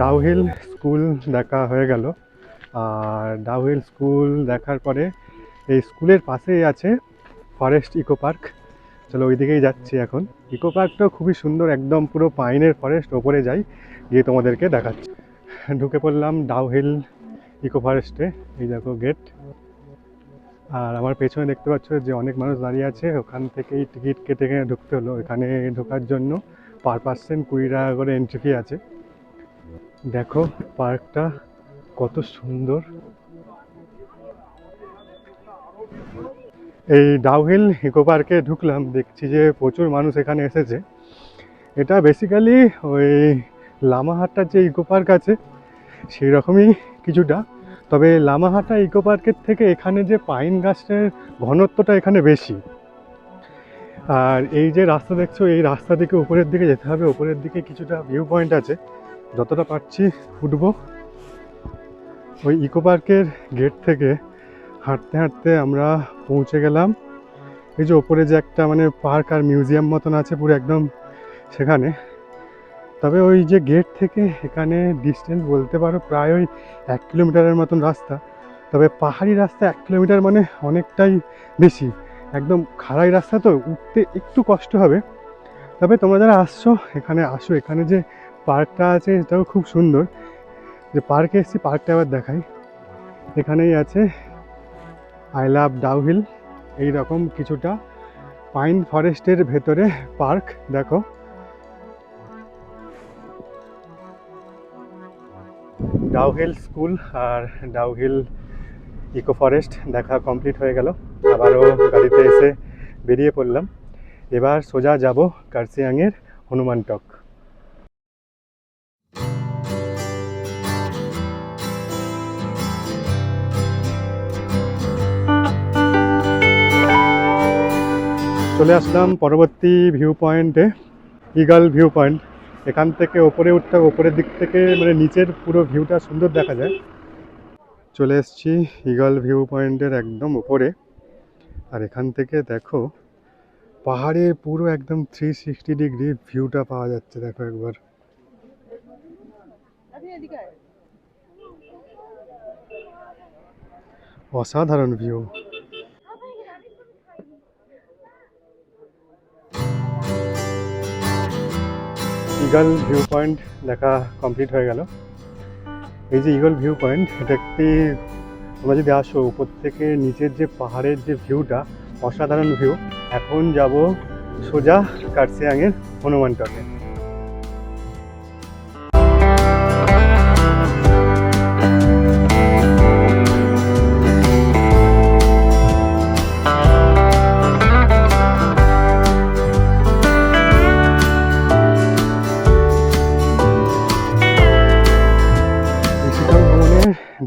A: ডাউ হিল স্কুল দেখা হয়ে গেল। আর ডাউ হিল স্কুল দেখার পরে এই স্কুলের পাশেই আছে ফরেস্ট ইকো পার্ক। চলো ওই দিকেই যাচ্ছি এখন। ইকো পার্কটাও খুবই সুন্দর, একদম পুরো পাইনের ফরেস্ট, ওপরে যাই গিয়ে তোমাদেরকে দেখাচ্ছি। ঢুকে পড়লাম ডাউ হিল ইকো ফরেস্টে। এই দেখো গেট। আর আমার পেছনে দেখতে পাচ্ছ যে অনেক মানুষ দাঁড়িয়ে আছে, ওখান থেকেই টিকিট কেটে ঢুকতে হলো। এখানে ঢোকার জন্য পার পার্সন 20 টাকা করে এন্ট্রি ফি আছে। দেখো পার্কটা কত সুন্দর। এই ডাউ হিল ইকো পার্কে ঢুকলাম, দেখছি যে প্রচুর মানুষ এখানে এসেছে। এটা বেসিক্যালি ওই লামাহাট্টার যে ইকো পার্ক আছে সেই রকমই কিছুটা। তবে লামাহাট্টা ইকো পার্কের থেকে এখানে যে পাইন গাছের ঘনত্বটা এখানে বেশি। আর এই যে রাস্তা দেখছো, এই রাস্তা থেকে উপরের দিকে যেতে হবে। উপরের দিকে কিছুটা ভিউ পয়েন্ট আছে, যতটা পারছি উঠবো। ওই ইকো পার্কের গেট থেকে হাঁটতে হাঁটতে আমরা পৌঁছে গেলাম এই যে ওপরে যে একটা মানে পার্ক আর মিউজিয়াম মতন আছে পুরো একদম সেখানে। তবে ওই যে গেট থেকে এখানে ডিস্টেন্স বলতে পারো প্রায় ওই 1 কিলোমিটারের মতন রাস্তা। তবে পাহাড়ি রাস্তা 1 কিলোমিটার মানে অনেকটাই বেশি, একদম খাড়াই রাস্তা, তো উঠতে একটু কষ্ট হবে। তবে তোমরা যারা আসছো এখানে আসো, এখানে যে পার্কটা আছে এটাও খুব সুন্দর। যে পার্কে এসেছি, পার্কটা আবার দেখাই, এখানেই আছে আই লাভ ডাউহিল, এইরকম কিছুটা পাইন ফরেস্টের ভেতরে পার্ক। দেখো ডাউহিল স্কুল আর ডাউহিল ইকো ফরেস্ট দেখা কমপ্লিট হয়ে গেল। আবারও গাড়িতে এসে বেরিয়ে পড়লাম। এবার সোজা যাব কার্সিয়াংয়ের হনুমান টক। চলে আসলাম পরবর্তী ভিউ পয়েন্টে, ইগল ভিউ পয়েন্ট। এখান থেকে ওপরে উঠতে হবে, ওপরের দিক থেকে মানে নিচের পুরো ভিউটা সুন্দর দেখা যায়। চলে এসেছি ইগল ভিউ পয়েন্টের একদম উপরে। আর এখান থেকে দেখো পাহাড়ের পুরো একদম 360 ডিগ্রি ভিউটা পাওয়া যাচ্ছে। দেখো একবার, অসাধারণ ভিউ। ইগল ভিউ পয়েন্ট দেখা কমপ্লিট হয়ে গেল। এই যে ইগল ভিউ পয়েন্ট, এটা একটি, তোমরা যদি আসো উপর থেকে নিচের যে পাহাড়ের যে ভিউটা, অসাধারণ ভিউ। এখন যাব সোজা কার্সিয়াংয়ের হনুমান টকে।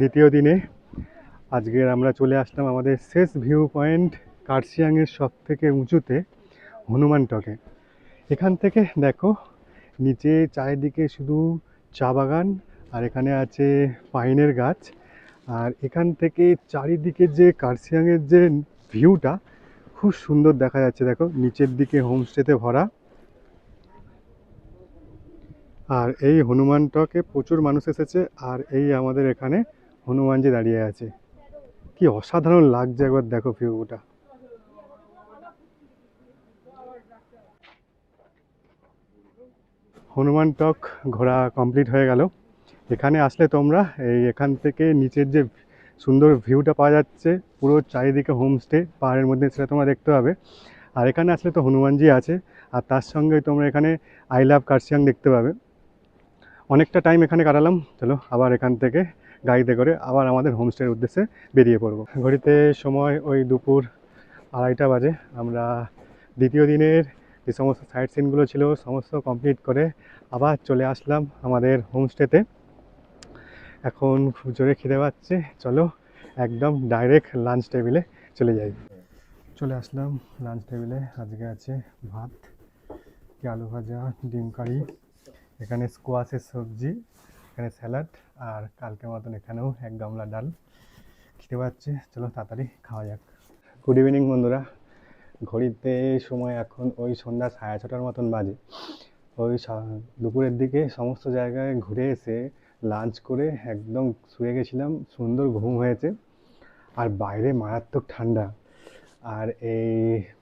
A: দ্বিতীয় দিনে আজকের আমরা চলে আসলাম আমাদের শেষ ভিউ পয়েন্ট কার্সিয়াংয়ের সব থেকে উঁচুতে, হনুমান টকে। এখান থেকে দেখো নিচে চারিদিকে শুধু চা বাগান, আর এখানে আছে পাইনের গাছ। আর এখান থেকে চারিদিকে যে কার্সিয়াংয়ের যে ভিউটা খুব সুন্দর দেখা যাচ্ছে। দেখো নিচের দিকে হোমস্টেতে ভরা। আর এই হনুমান টকে প্রচুর মানুষ এসেছে। আর এই আমাদের এখানে হনুমানজি দাঁড়িয়ে আছে, কি অসাধারণ লাগছে একবার দেখো ভিউটা। হনুমান টক ঘোরা কমপ্লিট হয়ে গেল। এখানে আসলে তোমরা এখান থেকে নিচের যে সুন্দর ভিউটা পাওয়া যাচ্ছে, পুরো চারিদিকে হোমস্টে পাহাড়ের মধ্যে, সেটা তোমরা দেখতে পাবে। আর এখানে আসলে তো হনুমানজি আছে, আর তার সঙ্গে তোমরা এখানে আই লাভ কার্সিয়াং দেখতে পাবে। অনেকটা টাইম এখানে কাটালাম। চলো আবার এখান থেকে গাড়িতে করে আবার আমাদের হোমস্টের উদ্দেশ্যে বেরিয়ে পড়বো। ঘড়িতে সময় ওই দুপুর 2:30 বাজে। আমরা দ্বিতীয় দিনের যে সমস্ত সাইট সিনগুলো ছিল সমস্ত কমপ্লিট করে আবার চলে আসলাম আমাদের হোমস্টেতে। এখন খুব জোরে খিদে পাচ্ছে, চলো একদম ডাইরেক্ট লাঞ্চ টেবিলে চলে যাই। চলে আসলাম লাঞ্চ টেবিলে। আজকে আছে ভাত, আলু ভাজা, ডিম কারি, এখানে স্কোয়াশের সবজি, এখানে স্যালাড, আর কালকের মতন এখানেও 1 গামলা ডাল। খেতে পাচ্ছে, চলো তাড়াতাড়ি খাওয়া যাক। গুড ইভিনিং বন্ধুরা। ঘড়িতে সময় এখন ওই সন্ধ্যা 6:30টার মতন বাজে। ওই দুপুরের দিকে সমস্ত জায়গায় ঘুরে এসে লাঞ্চ করে একদম শুয়ে গেছিলাম, সুন্দর ঘুম হয়েছে। আর বাইরে মারাত্মক ঠান্ডা। আর এই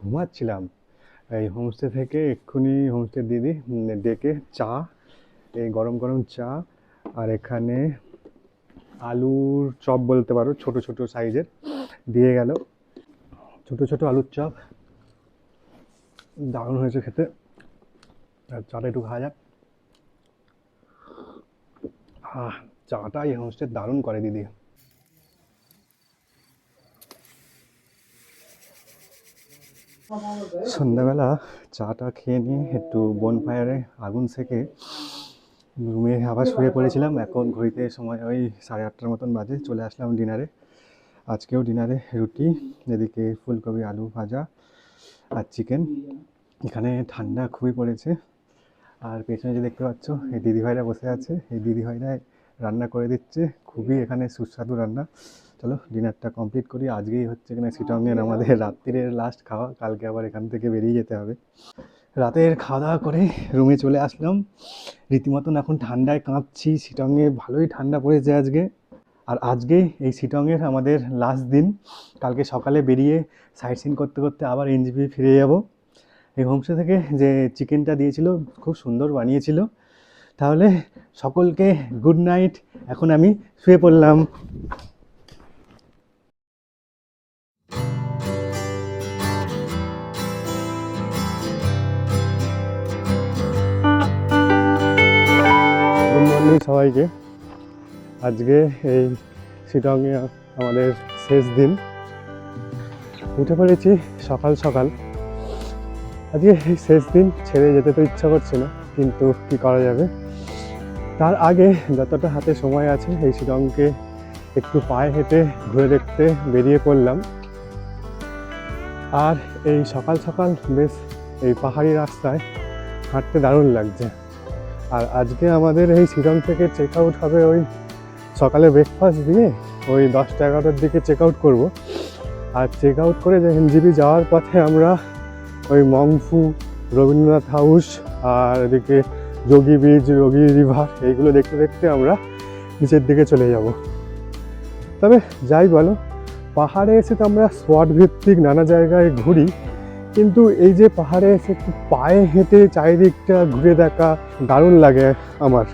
A: ঘুমাচ্ছিলাম, এই হোমস্টে থেকে এক্ষুনি হোমস্টে দিদি ডেকে চা, এই গরম গরম চা, আর এখানে আলুর চপ বলতে পারো, ছোট ছোট সাইজের দিয়ে গেল। ছোট ছোট আলুর চপ, দারুণ হয়েছে খেতে। আর চাটা একটু খাওয়া যাক। চাটা এই হোমস্টে দারুণ করে দিদি। সন্ধ্যাবেলা চাটা খেয়ে নিয়ে একটু বনফায়ারে আগুন সেকে রুমে আবার শুয়ে পড়েছিলাম। এখন ঘড়িতে সময় ওই 8:30টার মতন বাজে। চলে আসলাম ডিনারে। আজকেও ডিনারে রুটি, এদিকে ফুলকপি আলু ভাজা আর চিকেন। এখানে ঠান্ডা খুবই পড়েছে। আর পেছনে যে দেখতে পাচ্ছ এই দিদিভাইরা বসে আছে, এই দিদিভাইরা রান্না করে দিচ্ছে, খুবই এখানে সুস্বাদু রান্না। চলো ডিনারটা কমপ্লিট করি। আজকেই হচ্ছে এখানে শিটংয়ের আমাদের রাত্রিরের লাস্ট খাওয়া, কালকে আবার এখান থেকে বেরিয়ে যেতে হবে। রাতের খাওয়া দাওয়া করে রুমে চলে আসলাম। রীতিমতন এখন ঠান্ডায় কাঁপছি। শিটংয়ে ভালোই ঠান্ডা পড়েছে আজকে। আর আজকে এই শিটংয়ের আমাদের লাস্ট দিন। কালকে সকালে বেরিয়ে সাইট সিন করতে করতে আবার এনজেপি ফিরে যাব। এই হোমস্টে থেকে যে চিকেনটা দিয়েছিল খুব সুন্দর বানিয়েছিল। তাহলে সকলকে গুড নাইট। এখন আমি শুয়ে পড়লাম। সবাইকে। আজকে এই শিলংয়ে আমাদের শেষ দিন, উঠে পড়েছি সকাল সকাল। আজকে এই শেষ দিন, ছেড়ে যেতে তো ইচ্ছা করছে না, কিন্তু কি করা যাবে। তার আগে যতটা হাতে সময় আছে এই শিলংকে একটু পায়ে হেঁটে ঘুরে দেখতে বেরিয়ে পড়লাম। আর এই সকাল সকাল বেশ এই পাহাড়ি রাস্তায় হাঁটতে দারুণ লাগছে। আর আজকে আমাদের এই শিলং থেকে চেক আউট হবে ওই সকালে ব্রেকফাস্ট দিয়ে ওই 10টা-11টার দিকে চেক আউট করবো। আর চেক আউট করে যে এনজিপি যাওয়ার পথে আমরা ওই মংফু, রবীন্দ্রনাথ হাউস আর এদিকে যোগী ব্রিজ, যোগী রিভার এইগুলো দেখতে দেখতে আমরা নিচের দিকে চলে যাব। তবে যাই বলো, পাহাড়ে এসে তো আমরা স্পট ভিত্তিক নানা জায়গায় ঘুরি, কিন্তু এই যে পাহাড়ে এসে একটু পায়ে হেঁটে চারিদিকটা ঘুরে দেখা দারুণ লাগে আমার।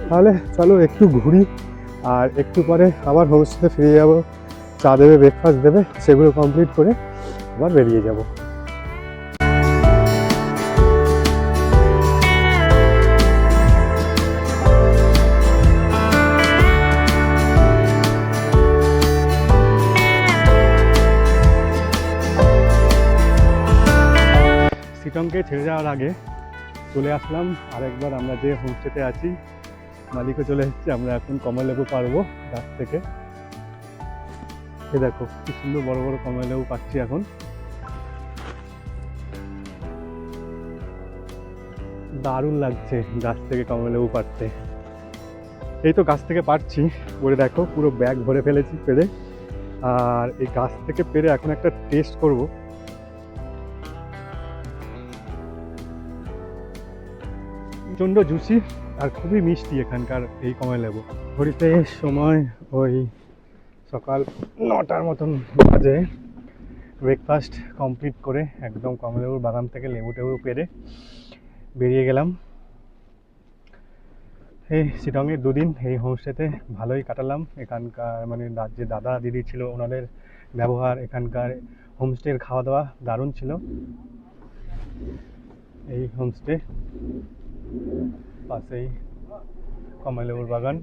A: তাহলে চলো একটু ঘুরি, আর একটু পরে আবার হোমস্টেতে ফিরে যাব। চা দেবে, ব্রেকফাস্ট দেবে, সেগুলো কমপ্লিট করে আবার বেরিয়ে যাব। শিলংকে ছেড়ে যাওয়ার আগে চলে আসলাম আরেকবার আমরা যে হোমস্টেতে আছি। মালিকও চলে এসেছে, আমরা এখন কমলালেবু পারবো গাছ থেকে। এই দেখো কি সুন্দর বড় বড় কমলালেবু পাচ্ছি এখন। দারুণ লাগছে গাছ থেকে কমলালেবু পাড়তে। এই তো গাছ থেকে পারছি, পরে দেখো পুরো ব্যাগ ভরে ফেলেছি পেরে। আর এই গাছ থেকে পেরে এখন একটা টেস্ট করব। প্রচণ্ড জুসি আর খুবই মিষ্টি এখানকার এই কমলালেবু। ঘড়িতে সময় ওই সকাল 9টার মতন বাজে। ব্রেকফাস্ট কমপ্লিট করে একদম কমলালেবুর বাগান থেকে লেবু টেবু পেরে বেরিয়ে গেলাম। এই শিলংয়ের দুদিন এই হোমস্টেতে ভালোই কাটালাম। এখানকার মানে যে দাদা দিদি ছিল ওনাদের ব্যবহার, এখানকার হোমস্টের খাওয়া দাওয়া দারুণ ছিল। এই হোমস্টে পাশেই কমলালেবুর বাগান।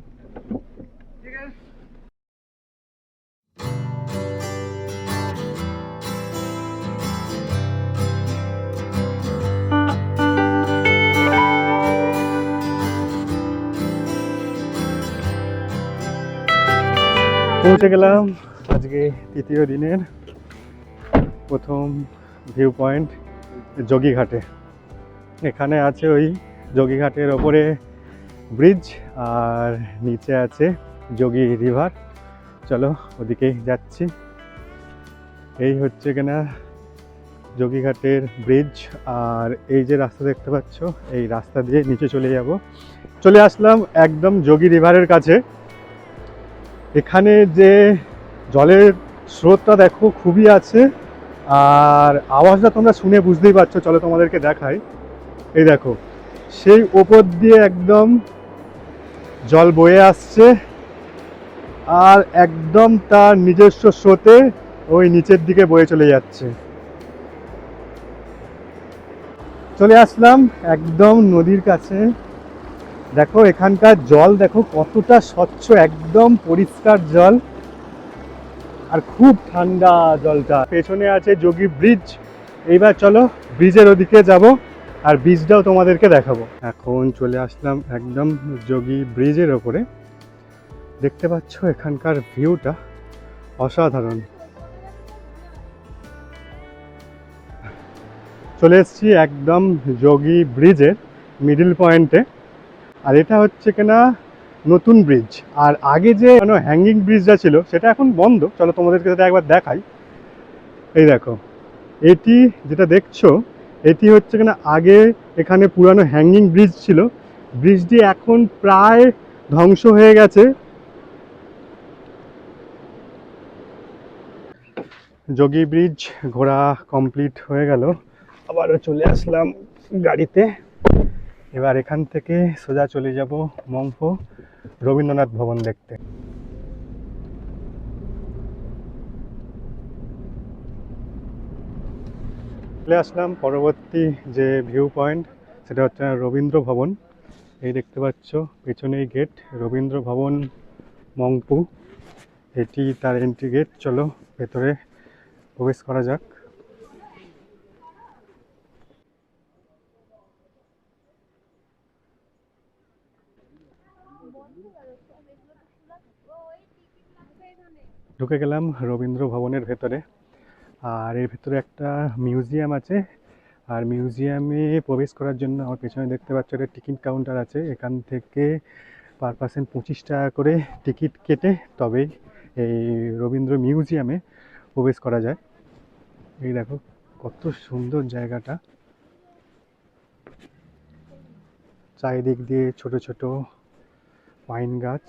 A: পৌঁছে গেলাম আজকে তৃতীয় দিনের প্রথম ভিউ পয়েন্ট যোগীঘাটে। এখানে আছে ওই যোগীঘাটের ওপরে ব্রিজ, আর নিচে আছে যোগী রিভার। চলো ওদিকেই যাচ্ছি। এই হচ্ছে কিনা যোগীঘাটের ব্রিজ, আর এই যে রাস্তা দেখতে পাচ্ছ এই রাস্তা দিয়ে নিচে চলে যাব। চলে আসলাম একদম যোগী রিভারের কাছে। এখানে যে জলের স্রোতটা দেখো খুবই আছে, আর আওয়াজটা তোমরা শুনে বুঝতেই পারছো। চলো তোমাদেরকে দেখাই। এই দেখো সেই ওপর দিয়ে একদম জল বয়ে আসছে, আর একদম তার নিজস্ব স্রোতে ওই নিচের দিকে বয়ে চলে যাচ্ছে। চলে আসলাম একদম নদীর কাছে। দেখো এখানকার জল দেখো কতটা স্বচ্ছ, একদম পরিষ্কার জল, আর খুব ঠান্ডা জলটা। পেছনে আছে যোগী ব্রিজ। এইবার চলো ব্রিজের ওদিকে যাব, আর ব্রিজটাও তোমাদেরকে দেখাবো। এখন চলে আসলাম একদম যোগী ব্রিজের ওপরে। দেখতে পাচ্ছ এখানকার ভিউটা অসাধারণ। চলে এসেছি একদম যোগী ব্রিজের মিডল পয়েন্টে। আর এটা হচ্ছে কিনা নতুন ব্রিজ, আর আগে যে হ্যাঙ্গিং ব্রিজটা ছিল সেটা এখন বন্ধ। চলো তোমাদেরকে সেটা একবার দেখাই। এই দেখো এটি যেটা দেখছো, এটি হচ্ছে কিনা আগে এখানে পুরানো হ্যাঙ্গিং ব্রিজ ছিল। ব্রিজটি এখন প্রায় ধ্বংস হয়ে গেছে। যোগী ব্রিজ ঘোরা কমপ্লিট হয়ে গেল, আবারও চলে আসলাম গাড়িতে। এবার এখান থেকে সোজা চলে যাব মংফো রবীন্দ্রনাথ ভবন দেখতে। চলে আসলাম পরবর্তী যে ভিউ পয়েন্ট, সেটা হচ্ছে রবীন্দ্র ভবন। এই দেখতে পাচ্ছ পেছনেই গেট, রবীন্দ্র ভবন মংপু, এটি তার এন্ট্রি গেট। চলো ভেতরে প্রবেশ করা যাক। ঢুকে গেলাম রবীন্দ্র ভবনের ভেতরে। আর এর ভেতরে একটা মিউজিয়াম আছে। আর মিউজিয়ামে প্রবেশ করার জন্য আমার পেছনে দেখতে পাচ্ছ একটা টিকিট কাউন্টার আছে। এখান থেকে পার পার্সন 25 টাকা করে টিকিট কেটে তবেই এই রবীন্দ্র মিউজিয়ামে প্রবেশ করা যায়। এই দেখো কত সুন্দর জায়গাটা, চারিদিক দিয়ে ছোট ছোট পাইন গাছ।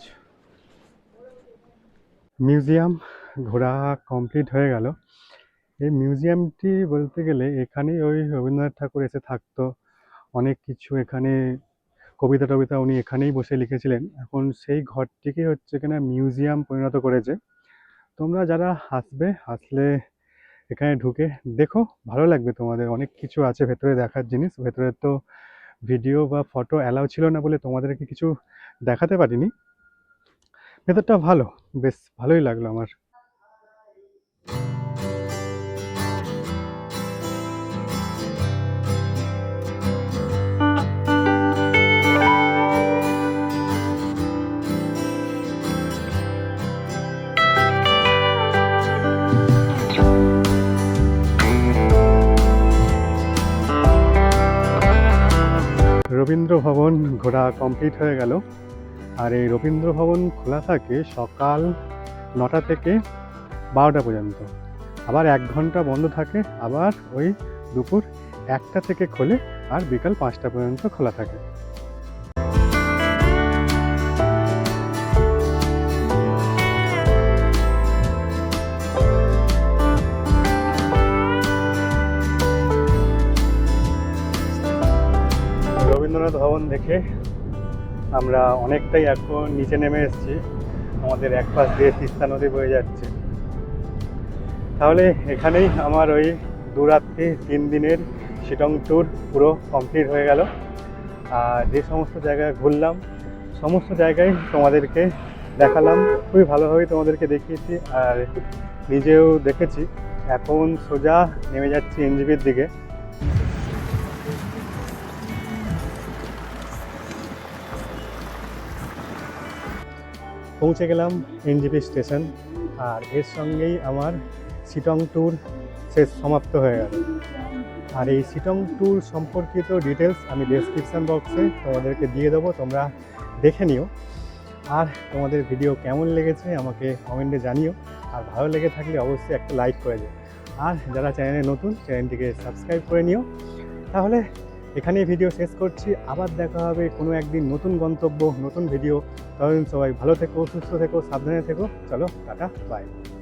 A: মিউজিয়াম ঘোরা কমপ্লিট হয়ে গেল। এই মিউজিয়ামটি বলতে গেলে এখানেই ওই রবীন্দ্রনাথ ঠাকুর এসে থাকতো, অনেক কিছু এখানে কবিতা টবিতা উনি এখানেই বসে লিখেছিলেন। এখন সেই ঘরটিকে হচ্ছে কিনা মিউজিয়াম পরিণত করেছে। তোমরা যারা আসলে এখানে ঢুকে দেখো, ভালো লাগবে তোমাদের। অনেক কিছু আছে ভেতরে দেখার জিনিস। ভেতরে তো ভিডিও বা ফটো অ্যালাউ ছিল না বলে তোমাদেরকে কিছু দেখাতে পারিনি। ভেতরটা ভালো, বেশ ভালোই লাগলো আমার। রবীন্দ্র ভবন ঘোরা কমপ্লিট হয়ে গেল। আর এই রবীন্দ্র ভবন খোলা থাকে সকাল 9টা থেকে 12টা পর্যন্ত, আবার 1 ঘন্টা বন্ধ থাকে, আবার ওই দুপুর 1টা থেকে খোলে আর বিকাল 5টা পর্যন্ত খোলা থাকে। রবীন্দ্রনাথ ভবন দেখে আমরা অনেকটাই এখন নিচে নেমে এসেছি। আমাদের এক পাশ দিয়ে তিস্তা নদী বয়ে যাচ্ছে। তাহলে এখানেই আমার ওই 2 রাত্রি 3 দিনের শিলং ট্যুর পুরো কমপ্লিট হয়ে গেল। আর যে সমস্ত জায়গায় ঘুরলাম সমস্ত জায়গায় তোমাদেরকে দেখালাম, খুবই ভালোভাবেই তোমাদেরকে দেখিয়েছি আর নিজেও দেখেছি। এখন সোজা নেমে যাচ্ছি এনজেপির দিকে। পৌঁছে গেলাম এনজেপি স্টেশন। আর এর সঙ্গেই আমার শিলং ট্যুর সমাপ্ত হয়ে গেল। আর এই শিলং ট্যুর সম্পর্কিত ডিটেলস আমি ডেসক্রিপশান বক্সে তোমাদেরকে দিয়ে দেবো, তোমরা দেখে নিও। আর তোমাদের ভিডিও কেমন লেগেছে আমাকে কমেন্টে জানিও। আর ভালো লেগে থাকলে অবশ্যই একটা লাইক করে দিও। আর যারা চ্যানেলে নতুন, চ্যানেলটিকে সাবস্ক্রাইব করে নিও। তাহলে এখানেই ভিডিও শেষ করছি। আবার দেখা হবে কোনো একদিন নতুন গন্তব্য, নতুন ভিডিও। ততদিন সবাই ভালো থেকো, সুস্থ থেকো, সাবধানে থেকো। চলো টাটা, বাই।